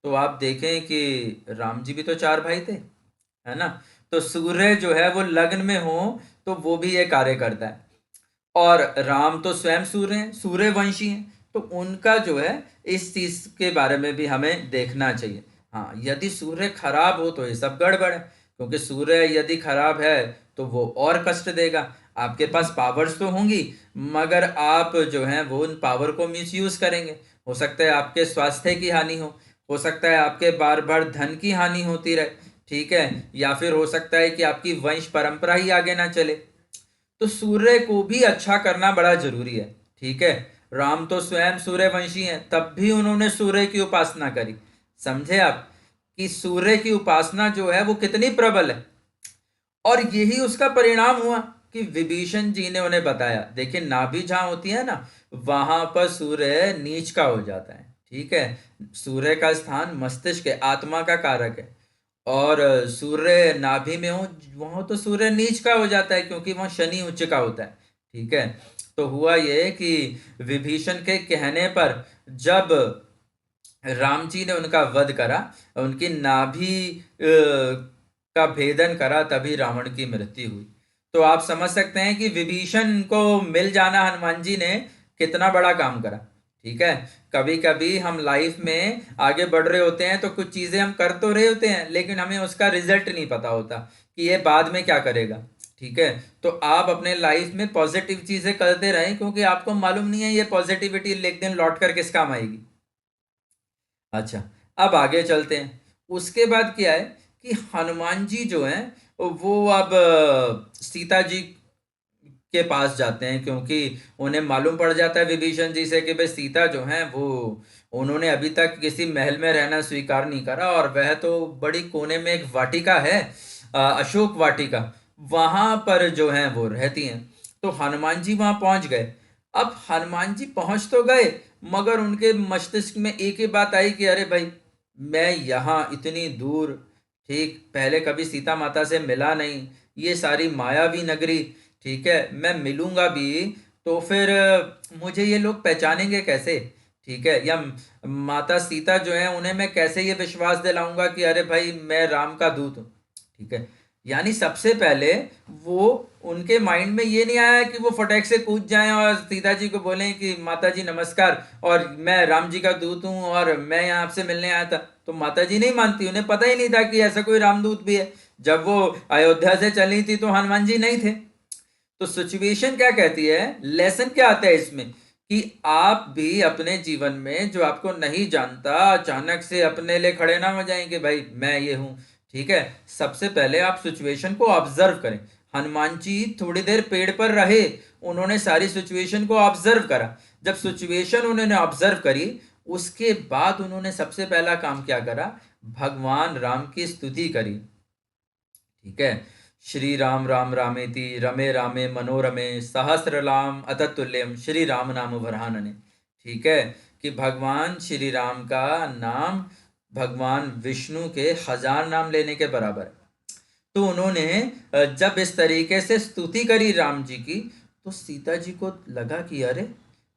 तो आप देखें कि राम जी भी तो 4 भाई थे, है ना। तो सूर्य जो है वो लग्न में हो तो वो भी ये कार्य करता है। और राम तो स्वयं सूर्य हैं, सूर्यवंशी हैं, तो उनका जो है इस चीज के बारे में भी हमें देखना चाहिए। हाँ, यदि सूर्य खराब हो तो ये सब गड़बड़ है, क्योंकि सूर्य यदि खराब है तो वो और कष्ट देगा। आपके पास पावर्स तो होंगी, मगर आप जो है वो उन पावर को मिसयूज करेंगे। हो सकता है आपके स्वास्थ्य की हानि हो सकता है आपके बार बार धन की हानि होती रहे। ठीक है। या फिर हो सकता है कि आपकी वंश परंपरा ही आगे ना चले। तो सूर्य को भी अच्छा करना बड़ा जरूरी है। ठीक है। राम तो स्वयं सूर्यवंशी हैं, तब भी उन्होंने सूर्य की उपासना करी। समझे आप कि सूर्य की उपासना जो है वो कितनी प्रबल है। और यही उसका परिणाम हुआ कि विभीषण जी ने उन्हें बताया, देखिए नाभि जहां होती है ना वहां पर सूर्य नीच का हो जाता है। ठीक है। सूर्य का स्थान मस्तिष्क है, आत्मा का कारक है। और सूर्य नाभि में हो वहां तो सूर्य नीच का हो जाता है, क्योंकि वहां शनि उच्च का होता है। ठीक है। तो हुआ ये कि विभीषण के कहने पर जब राम जी ने उनका वध करा, उनकी नाभि का भेदन करा, तभी रावण की मृत्यु हुई। तो आप समझ सकते हैं कि विभीषण को मिल जाना हनुमान जी ने कितना बड़ा काम करा। ठीक है। कभी कभी हम लाइफ में आगे बढ़ रहे होते हैं तो कुछ चीजें हम कर तो रहे होते हैं, लेकिन हमें उसका रिजल्ट नहीं पता होता कि ये बाद में क्या करेगा। ठीक है। तो आप अपने लाइफ में पॉजिटिव चीजें करते रहें, क्योंकि आपको मालूम नहीं है ये पॉजिटिविटी एक दिन लौट कर किस काम आएगी। अच्छा, अब आगे चलते हैं। उसके बाद क्या है कि हनुमान जी जो हैं वो अब सीता जी के पास जाते हैं, क्योंकि उन्हें मालूम पड़ जाता है विभीषण जी से कि भाई सीता जो हैं वो उन्होंने अभी तक किसी महल में रहना स्वीकार नहीं करा, और वह तो बड़ी कोने में एक वाटिका है, अशोक वाटिका, वहां पर जो है वो रहती हैं। तो हनुमान जी वहां पहुंच गए। अब हनुमान जी पहुंच तो गए, मगर उनके मस्तिष्क में एक ही बात आई कि अरे भाई, मैं यहाँ इतनी दूर, ठीक, पहले कभी सीता माता से मिला नहीं, ये सारी मायावी नगरी, ठीक है, मैं मिलूंगा भी तो फिर मुझे ये लोग पहचानेंगे कैसे, ठीक है, या माता सीता जो है उन्हें मैं कैसे ये विश्वास दिलाऊंगा कि अरे भाई मैं राम का दूत हूँ, ठीक है। यानी सबसे पहले वो, उनके माइंड में ये नहीं आया कि वो फटाक से कूद जाएं और सीता जी को बोलें कि माता जी नमस्कार, और मैं राम जी का दूत हूँ और मैं यहाँ आपसे मिलने आया था। तो माता जी नहीं मानती, उन्हें पता ही नहीं था कि ऐसा कोई रामदूत भी है। जब वो अयोध्या से चली थी तो हनुमान जी नहीं थे। तो सिचुएशन क्या कहती है, लेसन क्या आता है इसमें, कि आप भी अपने जीवन में जो आपको नहीं जानता अचानक से अपने लिए खड़े ना हो जाएंगे, भाई मैं ये हूं, ठीक है। सबसे पहले आप सिचुएशन को ऑब्जर्व करें। हनुमान जी थोड़ी देर पेड़ पर रहे, उन्होंने सारी सिचुएशन को ऑब्जर्व करा। जब सिचुएशन उन्होंने ऑब्जर्व करी, उसके बाद उन्होंने सबसे पहला काम क्या करा, भगवान राम की स्तुति करी, ठीक है। श्री राम राम रामेति रमे रामे मनोरमे सहस्रनाम अततुल्यम श्री राम नाम वरानने, ठीक है, कि भगवान श्री राम का नाम भगवान विष्णु के 1000 नाम लेने के बराबर है। तो उन्होंने जब इस तरीके से स्तुति करी राम जी की, तो सीता जी को लगा कि अरे,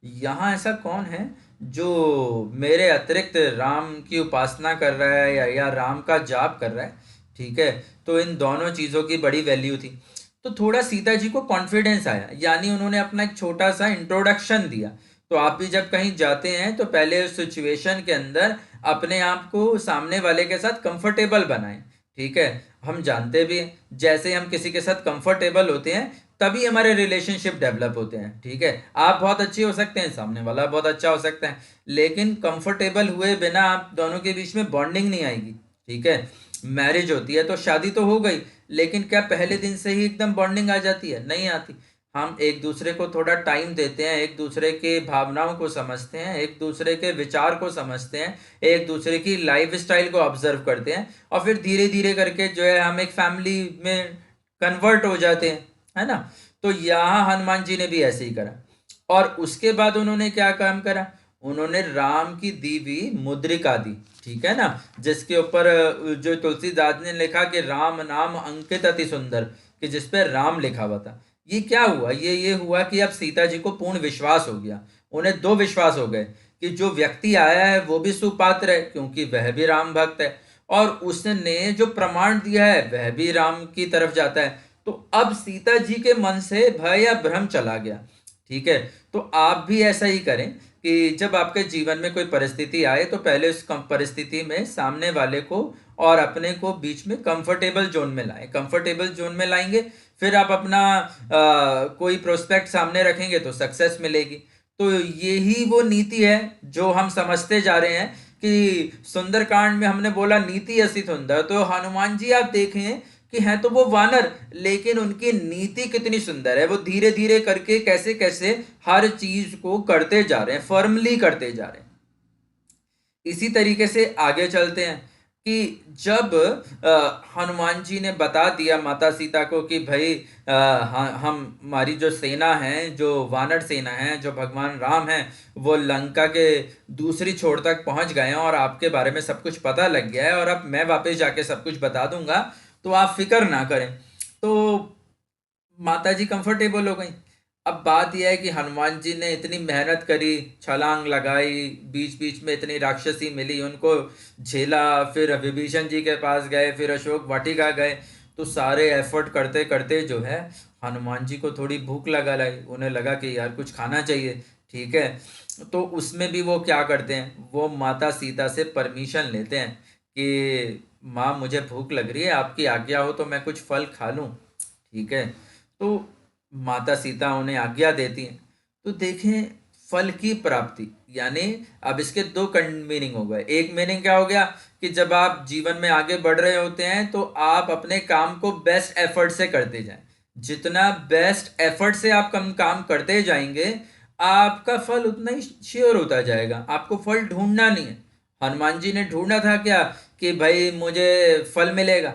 यहाँ ऐसा कौन है जो मेरे अतिरिक्त राम की उपासना कर रहा है या राम का जाप कर रहा है, ठीक है। तो इन दोनों चीज़ों की बड़ी वैल्यू थी। तो थोड़ा सीता जी को कॉन्फिडेंस आया, यानी उन्होंने अपना एक छोटा सा इंट्रोडक्शन दिया। तो आप भी जब कहीं जाते हैं तो पहले उस सिचुएशन के अंदर अपने आप को सामने वाले के साथ कंफर्टेबल बनाएं, ठीक है। हम जानते भी हैं, जैसे हम किसी के साथ कंफर्टेबल होते हैं तभी हमारे रिलेशनशिप डेवलप होते हैं, ठीक है। आप बहुत अच्छे हो सकते हैं, सामने वाला बहुत अच्छा हो सकता है, लेकिन कंफर्टेबल हुए बिना आप दोनों के बीच में बॉन्डिंग नहीं आएगी, ठीक है। मैरिज होती है तो शादी तो हो गई, लेकिन क्या पहले दिन से ही एकदम बॉन्डिंग आ जाती है? नहीं आती। हम एक दूसरे को थोड़ा टाइम देते हैं, एक दूसरे के भावनाओं को समझते हैं, एक दूसरे के विचार को समझते हैं, एक दूसरे की लाइफ स्टाइल को ऑब्जर्व करते हैं, और फिर धीरे धीरे करके जो है हम एक फैमिली में कन्वर्ट हो जाते हैं, है ना। तो यहाँ हनुमान जी ने भी ऐसे ही करा। और उसके बाद उन्होंने क्या काम करा, उन्होंने राम की दी हुई मुद्रिका दी, ठीक है ना, जिसके ऊपर जो तुलसीदास ने लिखा कि राम नाम अंकित अति सुंदर, कि जिसपे राम लिखा हुआ था। ये क्या हुआ, ये हुआ कि अब सीता जी को पूर्ण विश्वास हो गया। उन्हें दो विश्वास हो गए कि जो व्यक्ति आया है वो भी सुपात्र है क्योंकि वह भी राम भक्त है, और उसने जो प्रमाण दिया है वह भी राम की तरफ जाता है। तो अब सीता जी के मन से भय या भ्रम चला गया, ठीक है। तो आप भी ऐसा ही करें कि जब आपके जीवन में कोई परिस्थिति आए तो पहले उस परिस्थिति में सामने वाले को और अपने को बीच में कंफर्टेबल जोन में लाएं। कंफर्टेबल जोन में लाएंगे, फिर आप अपना कोई प्रोस्पेक्ट सामने रखेंगे तो सक्सेस मिलेगी। तो यही वो नीति है जो हम समझते जा रहे हैं कि सुंदरकांड में हमने बोला नीति अति सुंदर, तो हनुमान जी आप देखें कि हैं तो वो वानर, लेकिन उनकी नीति कितनी सुंदर है। वो धीरे धीरे करके कैसे कैसे हर चीज को करते जा रहे हैं, फर्मली करते जा रहे हैं। इसी तरीके से आगे चलते हैं कि जब हनुमान जी ने बता दिया माता सीता को कि भाई हम हमारी जो सेना है, जो वानर सेना है, जो भगवान राम है, वो लंका के दूसरी छोर तक पहुंच गए हैं और आपके बारे में सब कुछ पता लग गया है, और अब मैं वापस जाके सब कुछ बता दूंगा, तो आप फिक्र ना करें। तो माता जी कंफर्टेबल हो गई। अब बात यह है कि हनुमान जी ने इतनी मेहनत करी, छलांग लगाई, बीच बीच में इतनी राक्षसी मिली, उनको झेला, फिर विभीषण जी के पास गए, फिर अशोक वाटिका गए। तो सारे एफर्ट करते करते जो है हनुमान जी को थोड़ी भूख लगा लाई, उन्हें लगा कि यार कुछ खाना चाहिए, ठीक है। तो उसमें भी वो क्या करते हैं, वो माता सीता से परमिशन लेते हैं कि माँ मुझे भूख लग रही है, आपकी आज्ञा हो तो मैं कुछ फल खा लूँ, ठीक है। तो माता सीता उन्हें आज्ञा देती हैं। तो देखें, फल की प्राप्ति, यानी अब इसके दो मीनिंग हो गए। एक मीनिंग क्या हो गया कि जब आप जीवन में आगे बढ़ रहे होते हैं तो आप अपने काम को बेस्ट एफर्ट से करते जाएं। जितना बेस्ट एफर्ट से आप काम करते जाएंगे, आपका फल उतना ही श्योर होता जाएगा। आपको फल ढूंढना नहीं है। हनुमान जी ने ढूंढा था क्या कि भाई मुझे फल मिलेगा,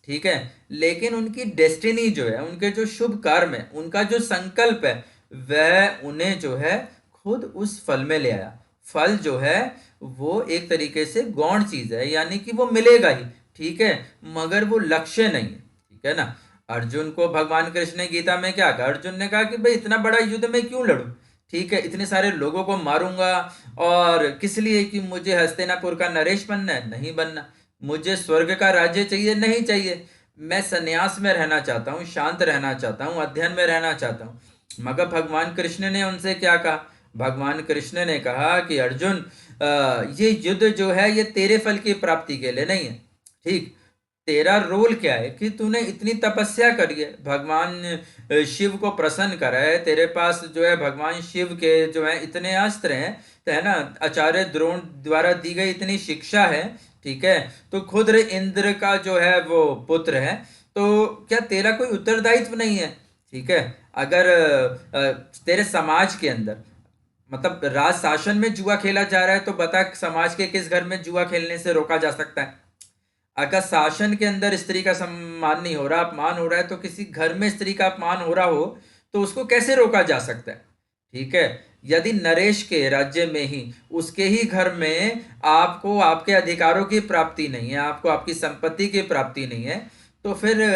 ठीक है, लेकिन उनकी डेस्टिनी जो है, उनके जो शुभ कर्म है, उनका जो संकल्प है, वह उन्हें जो है खुद उस फल में ले आया। फल जो है वो एक तरीके से गौण चीज है, यानी कि वो मिलेगा ही, ठीक है, मगर वो लक्ष्य नहीं है, ठीक है ना। अर्जुन को भगवान कृष्ण ने गीता में क्या कहा, अर्जुन ने कहा कि भाई इतना बड़ा युद्ध में क्यों लड़ूं, ठीक है, इतने सारे लोगों को मारूंगा, और किस लिए, कि मुझे हस्तिनापुर का नरेश बनना है, नहीं बनना। मुझे स्वर्ग का राज्य चाहिए, नहीं चाहिए। मैं सन्यास में रहना चाहता हूँ, शांत रहना चाहता हूँ, अध्ययन में रहना चाहता हूँ। मगर भगवान कृष्ण ने उनसे क्या कहा, भगवान कृष्ण ने कहा कि अर्जुन, ये युद्ध जो है ये तेरे फल की प्राप्ति के लिए नहीं है, ठीक। तेरा रोल क्या है कि तूने इतनी तपस्या करी है, भगवान शिव को प्रसन्न करा है, तेरे पास जो है भगवान शिव के जो है इतने अस्त्र हैं, तो है ना, आचार्य द्रोण द्वारा दी गई इतनी शिक्षा है, ठीक है, तो खुद इंद्र का जो है वो पुत्र है, तो क्या तेरा कोई उत्तरदायित्व नहीं है, ठीक है। अगर तेरे समाज के अंदर, मतलब राज शासन में जुआ खेला जा रहा है, तो बता समाज के किस घर में जुआ खेलने से रोका जा सकता है। अगर शासन के अंदर स्त्री का सम्मान नहीं हो रहा, अपमान हो रहा है, तो किसी घर में स्त्री का अपमान हो रहा हो तो उसको कैसे रोका जा सकता है, ठीक है। यदि नरेश के राज्य में ही, उसके ही घर में आपको आपके अधिकारों की प्राप्ति नहीं है, आपको आपकी संपत्ति की प्राप्ति नहीं है, तो फिर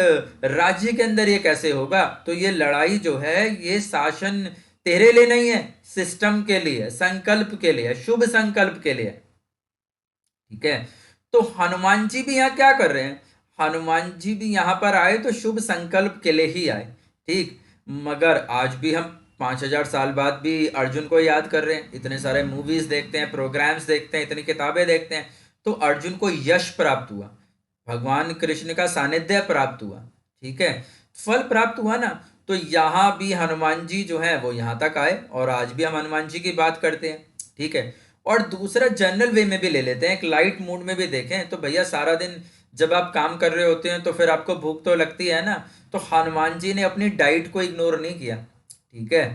राज्य के अंदर ये कैसे होगा। तो ये लड़ाई जो है ये शासन तेरे लिए नहीं है, सिस्टम के लिए, संकल्प के लिए, शुभ संकल्प के लिए, ठीक है। तो हनुमान जी भी यहाँ क्या कर रहे हैं, हनुमान जी भी यहाँ पर आए तो शुभ संकल्प के लिए ही आए, ठीक। मगर आज भी हम 5,000 साल बाद भी अर्जुन को याद कर रहे हैं, इतने सारे मूवीज देखते हैं, प्रोग्राम्स देखते हैं, इतनी किताबें देखते हैं, तो अर्जुन को यश प्राप्त हुआ, भगवान कृष्ण का सानिध्य प्राप्त हुआ, ठीक है, फल प्राप्त हुआ ना। तो यहाँ भी हनुमान जी जो है वो यहाँ तक आए, और आज भी हम हनुमान जी की बात करते हैं, ठीक है। और दूसरा जनरल वे में भी ले लेते हैं, एक लाइट मूड में भी देखें तो भैया सारा दिन जब आप काम कर रहे होते हैं तो फिर आपको भूख तो लगती है ना, तो हनुमान जी ने अपनी डाइट को इग्नोर नहीं किया, ठीक है।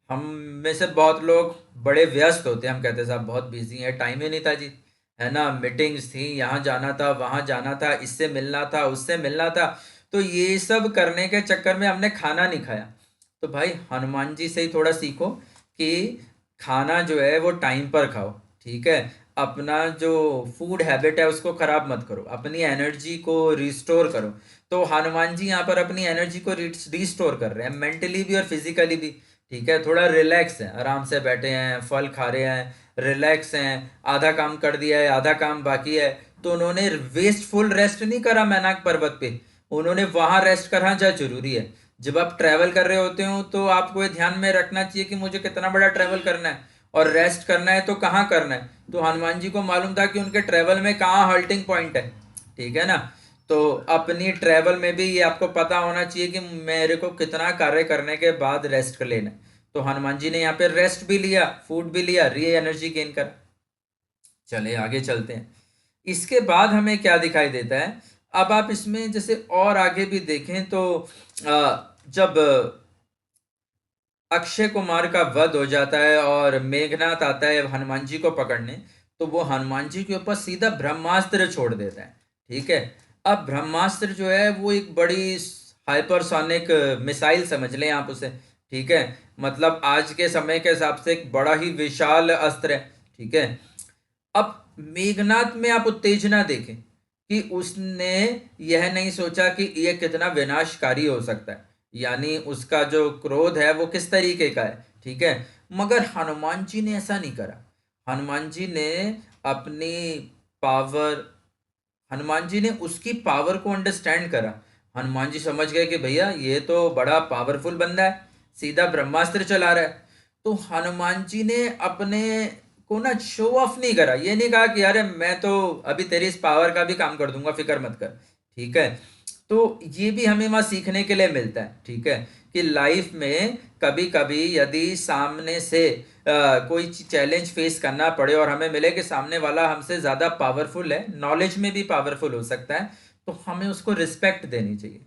हम में से बहुत लोग बड़े व्यस्त होते हैं, हम कहते हैं साहब बहुत बिजी हैं, टाइम ही नहीं था जी, है ना, मीटिंग्स थी, यहाँ जाना था, वहाँ जाना था, इससे मिलना था, उससे मिलना था, तो ये सब करने के चक्कर में हमने खाना नहीं खाया। तो भाई हनुमान जी से ही थोड़ा सीखो कि खाना जो है वो टाइम पर खाओ, ठीक है। अपना जो फूड हैबिट है उसको खराब मत करो, अपनी एनर्जी को रिस्टोर करो। तो हनुमान जी यहाँ पर अपनी एनर्जी को रिस्टोर कर रहे हैं, मेंटली भी और फिजिकली भी, ठीक है। थोड़ा रिलैक्स है, आराम से बैठे हैं, फल खा रहे हैं, रिलैक्स हैं, आधा काम कर दिया है, आधा काम बाकी है। तो उन्होंने वेस्टफुल रेस्ट नहीं करा मैनाक पर्वत पे, उन्होंने वहां रेस्ट करना जा जरूरी है। जब आप ट्रैवल कर रहे होते हो तो आपको ये ध्यान में रखना चाहिए कि मुझे कितना बड़ा ट्रैवल करना है और रेस्ट करना है तो कहाँ करना है। तो हनुमान जी को मालूम था कि उनके ट्रैवल में कहाँ हॉल्टिंग पॉइंट है, ठीक है ना। तो अपनी ट्रैवल में भी ये आपको पता होना चाहिए कि मेरे को कितना कार्य करने के बाद रेस्ट कर लेना है। तो हनुमान जी ने यहाँ पे रेस्ट भी लिया, फूड भी लिया, री एनर्जी गेन करा। चले आगे चलते हैं, इसके बाद हमें क्या दिखाई देता है। अब आप इसमें जैसे और आगे भी देखें तो जब अक्षय कुमार का वध हो जाता है और मेघनाथ आता है हनुमान जी को पकड़ने, तो वो हनुमान जी के ऊपर सीधा ब्रह्मास्त्र छोड़ देता है, ठीक है। अब ब्रह्मास्त्र जो है वो एक बड़ी हाइपरसोनिक मिसाइल समझ लें आप उसे, ठीक है। मतलब आज के समय के हिसाब से एक बड़ा ही विशाल अस्त्र है, ठीक है। अब मेघनाथ में आप उत्तेजना देखें कि उसने यह नहीं सोचा कि यह कितना विनाशकारी हो सकता है, यानी उसका जो क्रोध है वो किस तरीके का है, ठीक है। मगर हनुमान जी ने ऐसा नहीं करा। हनुमान जी ने अपनी पावर, हनुमान जी ने उसकी पावर को अंडरस्टैंड करा। हनुमान जी समझ गए कि भैया ये तो बड़ा पावरफुल बंदा है, सीधा ब्रह्मास्त्र चला रहा है। तो हनुमान जी ने अपने को ना शो ऑफ नहीं करा, ये नहीं कहा कि अरे मैं तो अभी तेरी इस पावर का भी काम कर दूंगा, फिक्र मत कर, ठीक है। तो ये भी हमें वहां सीखने के लिए मिलता है, ठीक है, कि लाइफ में कभी कभी यदि सामने से कोई चैलेंज फेस करना पड़े और हमें मिले कि सामने वाला हमसे ज्यादा पावरफुल है, नॉलेज में भी पावरफुल हो सकता है, तो हमें उसको रिस्पेक्ट देनी चाहिए।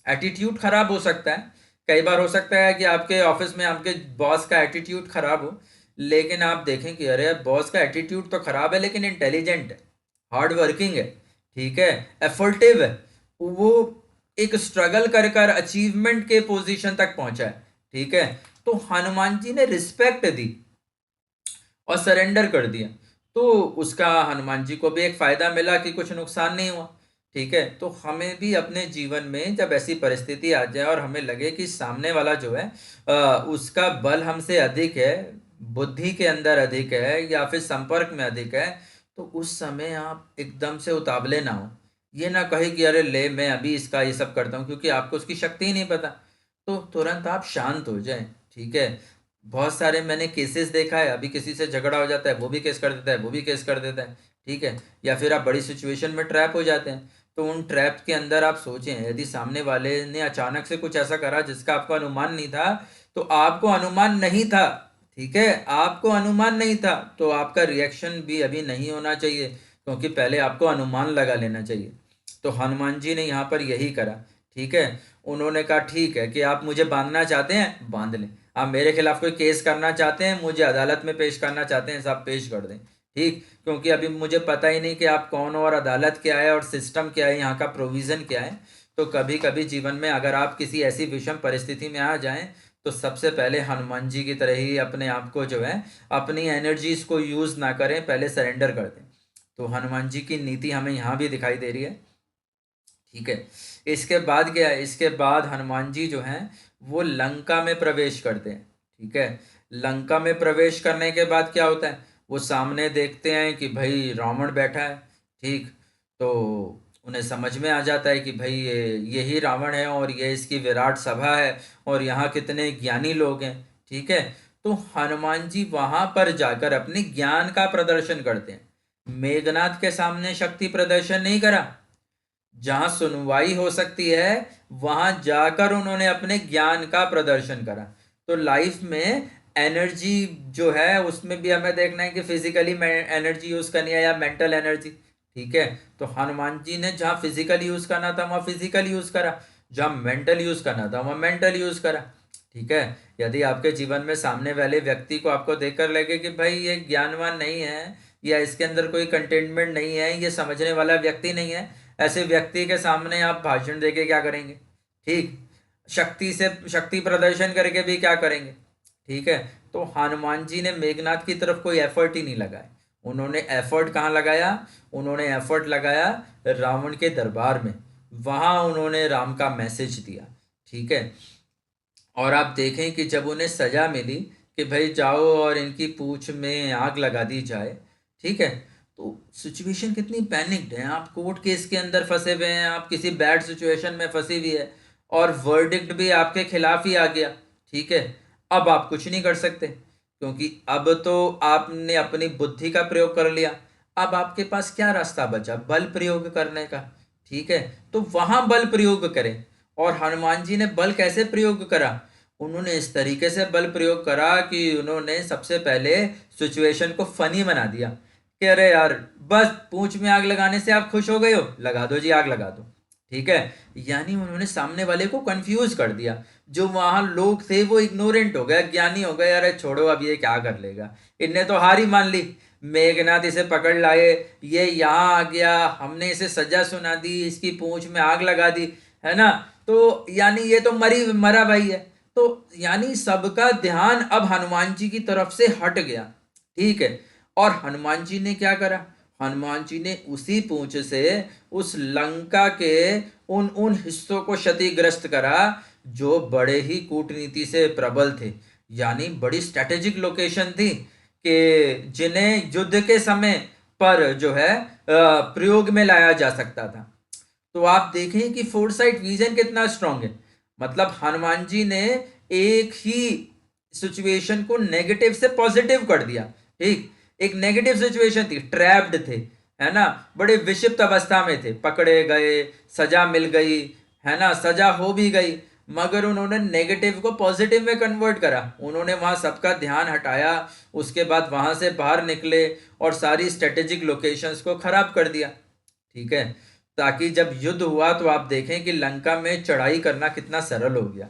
एटीट्यूड खराब हो सकता है, कई बार हो सकता है कि आपके ऑफिस में आपके बॉस का एटीट्यूड खराब हो, लेकिन आप देखें कि अरे बॉस का एटीट्यूड तो खराब है लेकिन इंटेलिजेंट है, हार्ड वर्किंग है, ठीक है, एफर्टिव है, वो एक स्ट्रगल कर कर अचीवमेंट के पोजीशन तक पहुंचा है। ठीक है, तो हनुमान जी ने रिस्पेक्ट दी और सरेंडर कर दिया, तो उसका हनुमान जी को भी एक फायदा मिला कि कुछ नुकसान नहीं हुआ। ठीक है, तो हमें भी अपने जीवन में जब ऐसी परिस्थिति आ जाए और हमें लगे कि सामने वाला जो है उसका बल हमसे अधिक है, बुद्धि के अंदर अधिक है या फिर संपर्क में अधिक है, तो उस समय आप एकदम से उतावले ना हो। ये ना कहे कि अरे ले मैं अभी इसका ये सब करता हूँ, क्योंकि आपको उसकी शक्ति ही नहीं पता। तो तुरंत आप शांत हो जाएं। ठीक है, बहुत सारे मैंने केसेस देखा है, अभी किसी से झगड़ा हो जाता है, वो भी केस कर देता है, वो भी केस कर देता है। ठीक है, या फिर आप बड़ी सिचुएशन में ट्रैप हो जाते हैं, तो उन ट्रैप के अंदर आप सोचें, यदि सामने वाले ने अचानक से कुछ ऐसा करा जिसका आपको अनुमान नहीं था, तो आपको अनुमान नहीं था, ठीक है, आपको अनुमान नहीं था, तो आपका रिएक्शन भी अभी नहीं होना चाहिए, क्योंकि पहले आपको अनुमान लगा लेना चाहिए। तो हनुमान जी ने यहाँ पर यही करा। ठीक है, उन्होंने कहा ठीक है कि आप मुझे बांधना चाहते हैं बांध लें, आप मेरे खिलाफ कोई केस करना चाहते हैं, मुझे अदालत में पेश करना चाहते हैं, सब पेश कर दें। ठीक, क्योंकि अभी मुझे पता ही नहीं कि आप कौन हो और अदालत क्या है और सिस्टम क्या है, यहाँ का प्रोविज़न क्या है। तो कभी कभी जीवन में अगर आप किसी ऐसी विषम परिस्थिति में आ जाएं, तो सबसे पहले हनुमान जी की तरह ही अपने आप को जो है, अपनी एनर्जीज को यूज़ ना करें, पहले सरेंडर कर दें। तो हनुमान जी की नीति हमें यहाँ भी दिखाई दे रही है। ठीक है, इसके बाद क्या है, इसके बाद हनुमान जी जो हैं वो लंका में प्रवेश करते हैं। ठीक है, लंका में प्रवेश करने के बाद क्या होता है, वो सामने देखते हैं कि भाई रावण बैठा है। ठीक, तो उन्हें समझ में आ जाता है कि भाई यही रावण है और ये इसकी विराट सभा है और यहाँ कितने ज्ञानी लोग हैं। ठीक है, तो हनुमान जी वहां पर जाकर अपने ज्ञान का प्रदर्शन करते हैं। मेघनाथ के सामने शक्ति प्रदर्शन नहीं करा, जहां सुनवाई हो सकती है वहां जाकर उन्होंने अपने ज्ञान का प्रदर्शन करा। तो लाइफ में एनर्जी जो है उसमें भी हमें देखना है कि फिजिकली एनर्जी यूज करनी है या मेंटल एनर्जी। ठीक है, तो हनुमान जी ने जहां फिजिकल यूज करना था वहां फिजिकल यूज करा, जहां मेंटल यूज करना था वहां मेंटल यूज करा। ठीक है, यदि आपके जीवन में सामने वाले व्यक्ति को आपको देखकर लगे कि भाई ये ज्ञानवान नहीं है या इसके अंदर कोई कंटेनमेंट नहीं है, ये समझने वाला व्यक्ति नहीं है, ऐसे व्यक्ति के सामने आप भाषण देके क्या करेंगे? ठीक, शक्ति से शक्ति प्रदर्शन करके भी क्या करेंगे? ठीक है, तो हनुमान जी ने मेघनाथ की तरफ कोई एफर्ट ही नहीं लगाया। उन्होंने एफर्ट कहाँ लगाया? उन्होंने एफर्ट लगाया रावण के दरबार में, वहां उन्होंने राम का मैसेज दिया। ठीक है, और आप देखें कि जब उन्हें सजा मिली कि भाई जाओ और इनकी पूंछ में आग लगा दी जाए। ठीक है, तो सिचुएशन कितनी पैनिक्ड है, आप कोर्ट केस के अंदर फंसे हुए हैं, आप किसी बैड सिचुएशन में फंसी हुई है और वर्डिक्ट भी आपके खिलाफ ही आ गया। ठीक है, अब आप कुछ नहीं कर सकते, क्योंकि अब तो आपने अपनी बुद्धि का प्रयोग कर लिया। अब आपके पास क्या रास्ता बचा? बल प्रयोग करने का। ठीक है, तो वहां बल प्रयोग करें। और हनुमान जी ने बल कैसे प्रयोग करा? उन्होंने इस तरीके से बल प्रयोग करा कि उन्होंने सबसे पहले सिचुएशन को फनी बना दिया कि अरे यार बस पूंछ में आग लगाने से आप खुश हो गए हो, लगा दो जी, आग लगा दो। ठीक है, यानी उन्होंने सामने वाले को कंफ्यूज कर दिया। जो वहां लोग थे वो इग्नोरेंट हो गए, ज्ञानी हो गए, अरे छोड़ो अब ये क्या कर लेगा, इनने तो हार ही मान ली। मेघनाथ इसे पकड़ लाए, ये यहाँ आ गया, हमने इसे सजा सुना दी, इसकी पूंछ में आग लगा दी, है ना, तो यानी ये तो मरा भाई है। तो यानी सबका ध्यान अब हनुमान जी की तरफ से हट गया। ठीक है, और हनुमान जी ने क्या करा? हनुमान जी ने उसी पूंछ से उस लंका के उन उन हिस्सों को क्षतिग्रस्त करा जो बड़े ही कूटनीति से प्रबल थे, यानी बड़ी स्ट्रेटेजिक लोकेशन थी कि जिन्हें युद्ध के समय पर जो है प्रयोग में लाया जा सकता था। तो आप देखें कि फोरसाइट विजन कितना स्ट्रांग है। मतलब हनुमान जी ने एक ही सिचुएशन को नेगेटिव से पॉजिटिव कर दिया। ठीक, एक नेगेटिव सिचुएशन थी, ट्रैप्ड थे, है ना, बड़े विक्षिप्त अवस्था में थे, पकड़े गए, सजा मिल गई, है ना, सजा हो भी गई, मगर उन्होंने नेगेटिव को पॉजिटिव में कन्वर्ट करा। उन्होंने वहां सबका ध्यान हटाया, उसके बाद वहां से बाहर निकले और सारी स्ट्रेटेजिक लोकेशंस को खराब कर दिया। ठीक है, ताकि जब युद्ध हुआ तो आप देखें कि लंका में चढ़ाई करना कितना सरल हो गया।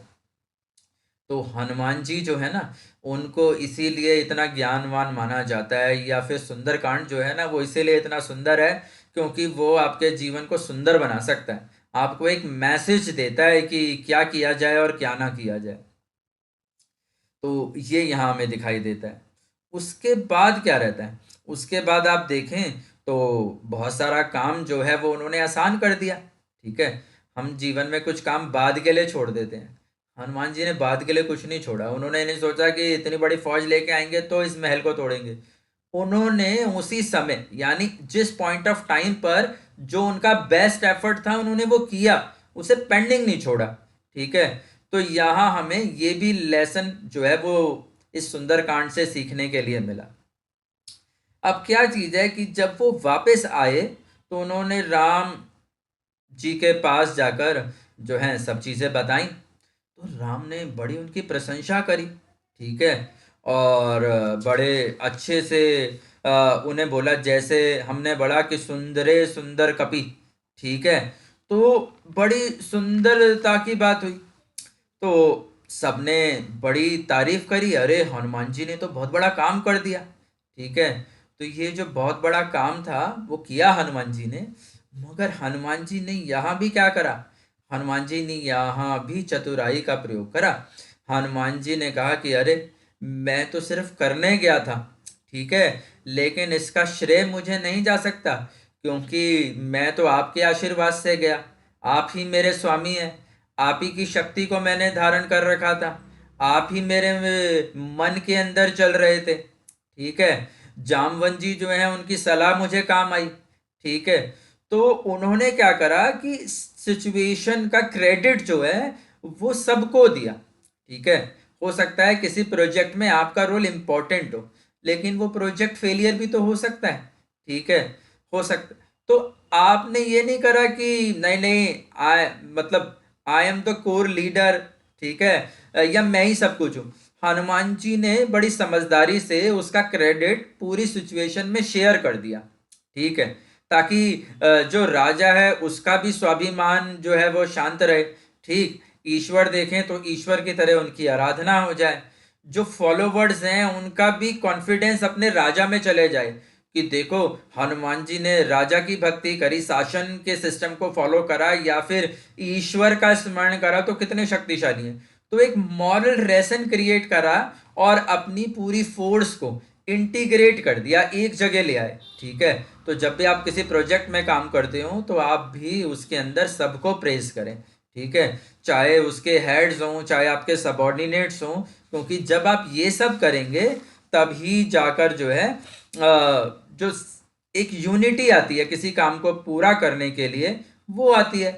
तो हनुमान जी जो है ना, उनको इसीलिए इतना ज्ञानवान माना जाता है, या फिर सुंदरकांड जो है ना वो इसीलिए इतना सुंदर है क्योंकि वो आपके जीवन को सुंदर बना सकता है। आपको एक मैसेज देता है कि क्या किया जाए और क्या ना किया जाए। तो ये यहाँ हमें दिखाई देता है। उसके बाद क्या रहता है, उसके बाद आप देखें तो बहुत सारा काम जो है वो उन्होंने आसान कर दिया। ठीक है, हम जीवन में कुछ काम बाद के लिए छोड़ देते हैं। हनुमान जी ने बाद के लिए कुछ नहीं छोड़ा। उन्होंने नहीं सोचा कि इतनी बड़ी फौज लेके आएंगे तो इस महल को तोड़ेंगे। उन्होंने उसी समय, यानी जिस पॉइंट ऑफ टाइम पर जो उनका बेस्ट एफर्ट था उन्होंने वो किया, उसे पेंडिंग नहीं छोड़ा। ठीक है, तो यहाँ हमें ये भी लेसन जो है वो इस सुंदरकांड से सीखने के लिए मिला। अब क्या चीज है कि जब वो वापस आए तो उन्होंने राम जी के पास जाकर जो है सब चीजें बताई। तो राम ने बड़ी उनकी प्रशंसा करी। ठीक है, और बड़े अच्छे से उन्हें बोला, जैसे हमने बड़ा कि सुंदरे सुंदर कपि। ठीक है, तो बड़ी सुंदरता की बात हुई। तो सबने बड़ी तारीफ करी, अरे हनुमान जी ने तो बहुत बड़ा काम कर दिया। ठीक है, तो ये जो बहुत बड़ा काम था वो किया हनुमान जी ने। मगर हनुमान जी ने यहाँ भी क्या करा, हनुमान जी ने यहाँ भी चतुराई का प्रयोग करा। हनुमान जी ने कहा कि अरे मैं तो सिर्फ करने गया था। ठीक है, लेकिन इसका श्रेय मुझे नहीं जा सकता, क्योंकि मैं तो आपके आशीर्वाद से गया। आप ही मेरे स्वामी हैं, आप ही की शक्ति को मैंने धारण कर रखा था, आप ही मेरे मन के अंदर चल रहे थे। ठीक है, जामवन जी जो है उनकी सलाह मुझे काम आई। ठीक है, तो उन्होंने क्या करा कि सिचुएशन का क्रेडिट जो है वो सबको दिया। ठीक है, हो सकता है किसी प्रोजेक्ट में आपका रोल इंपॉर्टेंट हो, लेकिन वो प्रोजेक्ट फेलियर भी तो हो सकता है। ठीक है, हो सकता, तो आपने ये नहीं करा कि नहीं नहीं आई, मतलब I am the core leader. ठीक है, या मैं ही सब कुछ हूँ। हनुमान जी ने बड़ी समझदारी से उसका क्रेडिट पूरी सिचुएशन में शेयर कर दिया। ठीक है, ताकि जो राजा है उसका भी स्वाभिमान जो है वो शांत रहे। ठीक, ईश्वर देखें तो ईश्वर की तरह उनकी आराधना हो जाए। जो फॉलोवर्स हैं उनका भी कॉन्फिडेंस अपने राजा में चले जाए कि देखो हनुमान जी ने राजा की भक्ति करी, शासन के सिस्टम को फॉलो करा, या फिर ईश्वर का स्मरण करा, तो कितने शक्तिशाली हैं। तो एक मॉरल रेसन क्रिएट करा और अपनी पूरी फोर्स को इंटीग्रेट कर दिया, एक जगह ले आए। ठीक है, तो जब भी आप किसी प्रोजेक्ट में काम करते हो तो आप भी उसके अंदर सबको प्रेज करें। ठीक है, चाहे उसके हेड्स हों चाहे आपके सबॉर्डिनेट्स हों, क्योंकि जब आप ये सब करेंगे तभी जाकर जो है जो एक यूनिटी आती है किसी काम को पूरा करने के लिए, वो आती है।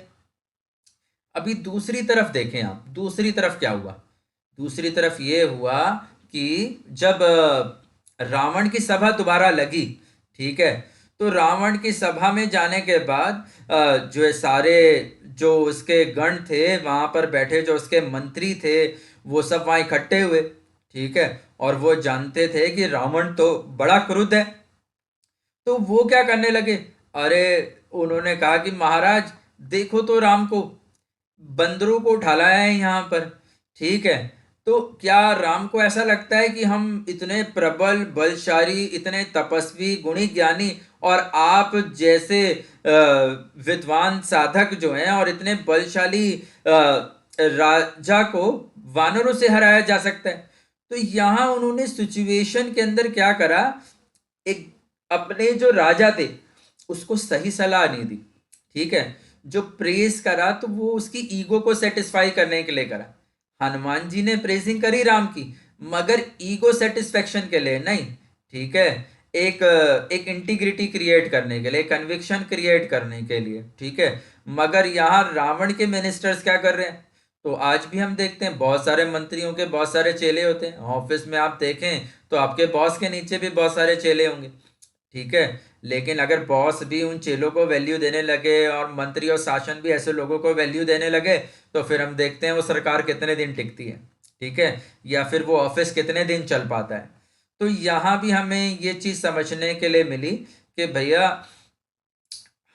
अभी दूसरी तरफ देखें आप, दूसरी तरफ क्या हुआ। दूसरी तरफ ये हुआ कि जब रावण की सभा दोबारा लगी। ठीक है, तो रावण की सभा में जाने के बाद जो है सारे जो उसके गण थे वहां पर बैठे, जो उसके मंत्री थे, वो सब वहां इकट्ठे हुए। ठीक है, और वो जानते थे कि रावण तो बड़ा क्रुद्ध है। तो वो क्या करने लगे, अरे उन्होंने कहा कि महाराज देखो तो राम को, बंदरों को उठा लाया है यहाँ पर। ठीक है, तो क्या राम को ऐसा लगता है कि हम इतने प्रबल बलशाली, इतने तपस्वी गुणी ज्ञानी, और आप जैसे विद्वान साधक जो हैं और इतने बलशाली राजा को वानरों से हराया जा सकता है? तो यहाँ उन्होंने सिचुएशन के अंदर क्या करा, एक अपने जो राजा थे उसको सही सलाह नहीं दी। ठीक है, जो प्रेज करा तो वो उसकी ईगो को सेटिस्फाई करने के लिए करा। हनुमान जी ने प्रेजिंग करी राम की, मगर ईगो सेटिस्फेक्शन के लिए नहीं। ठीक है, एक एक इंटीग्रिटी क्रिएट करने के लिए, कन्विक्शन क्रिएट करने के लिए। ठीक है, मगर यहाँ रावण के मिनिस्टर्स क्या कर रहे हैं, तो आज भी हम देखते हैं बहुत सारे मंत्रियों के बहुत सारे चेले होते हैं। ऑफिस में आप देखें तो आपके बॉस के नीचे भी बहुत सारे चेले होंगे। ठीक है, लेकिन अगर बॉस भी उन चेलों को वैल्यू देने लगे और मंत्री और शासन भी ऐसे लोगों को वैल्यू देने लगे, तो फिर हम देखते हैं वो सरकार कितने दिन टिकती है। ठीक है, या फिर वो ऑफिस कितने दिन चल पाता है। तो यहाँ भी हमें ये चीज समझने के लिए मिली कि भैया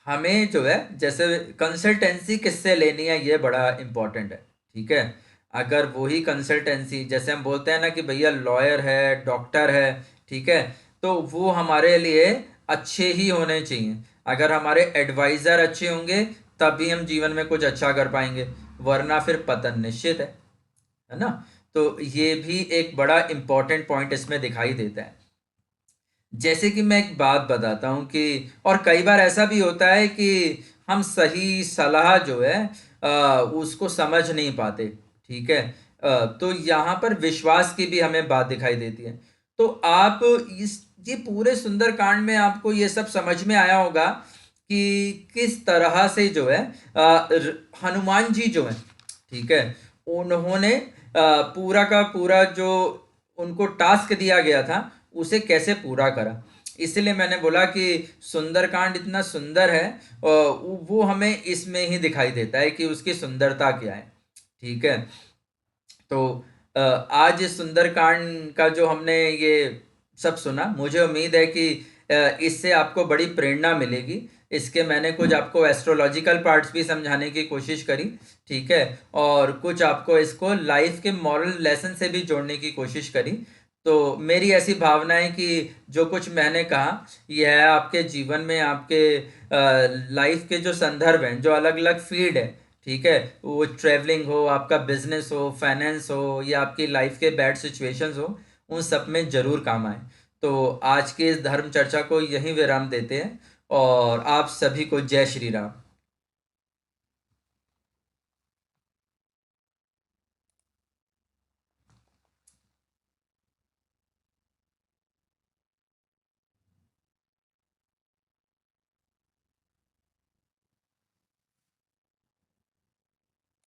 हमें जो है जैसे कंसल्टेंसी किससे लेनी है ये बड़ा इंपॉर्टेंट है। ठीक है, अगर वही कंसल्टेंसी, जैसे हम बोलते हैं ना कि भैया लॉयर है, डॉक्टर है, ठीक है, तो वो हमारे लिए अच्छे ही होने चाहिए। अगर हमारे एडवाइजर अच्छे होंगे तभी हम जीवन में कुछ अच्छा कर पाएंगे, वरना फिर पतन निश्चित है ना। तो ये भी एक बड़ा इम्पोर्टेंट पॉइंट इसमें दिखाई देता है। जैसे कि मैं एक बात बताता हूँ कि और कई बार ऐसा भी होता है कि हम सही सलाह जो है उसको समझ नहीं पाते, ठीक है। तो यहाँ पर विश्वास की भी हमें बात दिखाई देती है। तो आप इस ये पूरे सुंदरकांड में आपको ये सब समझ में आया होगा कि किस तरह से जो है हनुमान जी जो है, ठीक है, उन्होंने पूरा का पूरा जो उनको टास्क दिया गया था उसे कैसे पूरा करा। इसलिए मैंने बोला कि सुंदरकांड इतना सुंदर है, वो हमें इसमें ही दिखाई देता है कि उसकी सुंदरता क्या है, ठीक है। तो आज इस सुंदरकांड का जो हमने ये सब सुना, मुझे उम्मीद है कि इससे आपको बड़ी प्रेरणा मिलेगी। इसके मैंने कुछ आपको एस्ट्रोलॉजिकल पार्ट्स भी समझाने की कोशिश करी, ठीक है, और कुछ आपको इसको लाइफ के मॉरल लेसन से भी जोड़ने की कोशिश करी। तो मेरी ऐसी भावना है कि जो कुछ मैंने कहा यह आपके जीवन में, आपके लाइफ के जो संदर्भ हैं, जो अलग अलग फील्ड है, ठीक है, वो ट्रैवलिंग हो, आपका बिजनेस हो, फाइनेंस हो, या आपकी लाइफ के बैड सिचुएशंस हो, उन सब में जरूर काम आए। तो आज के इस धर्म चर्चा को यहीं विराम देते हैं और आप सभी को जय श्री राम।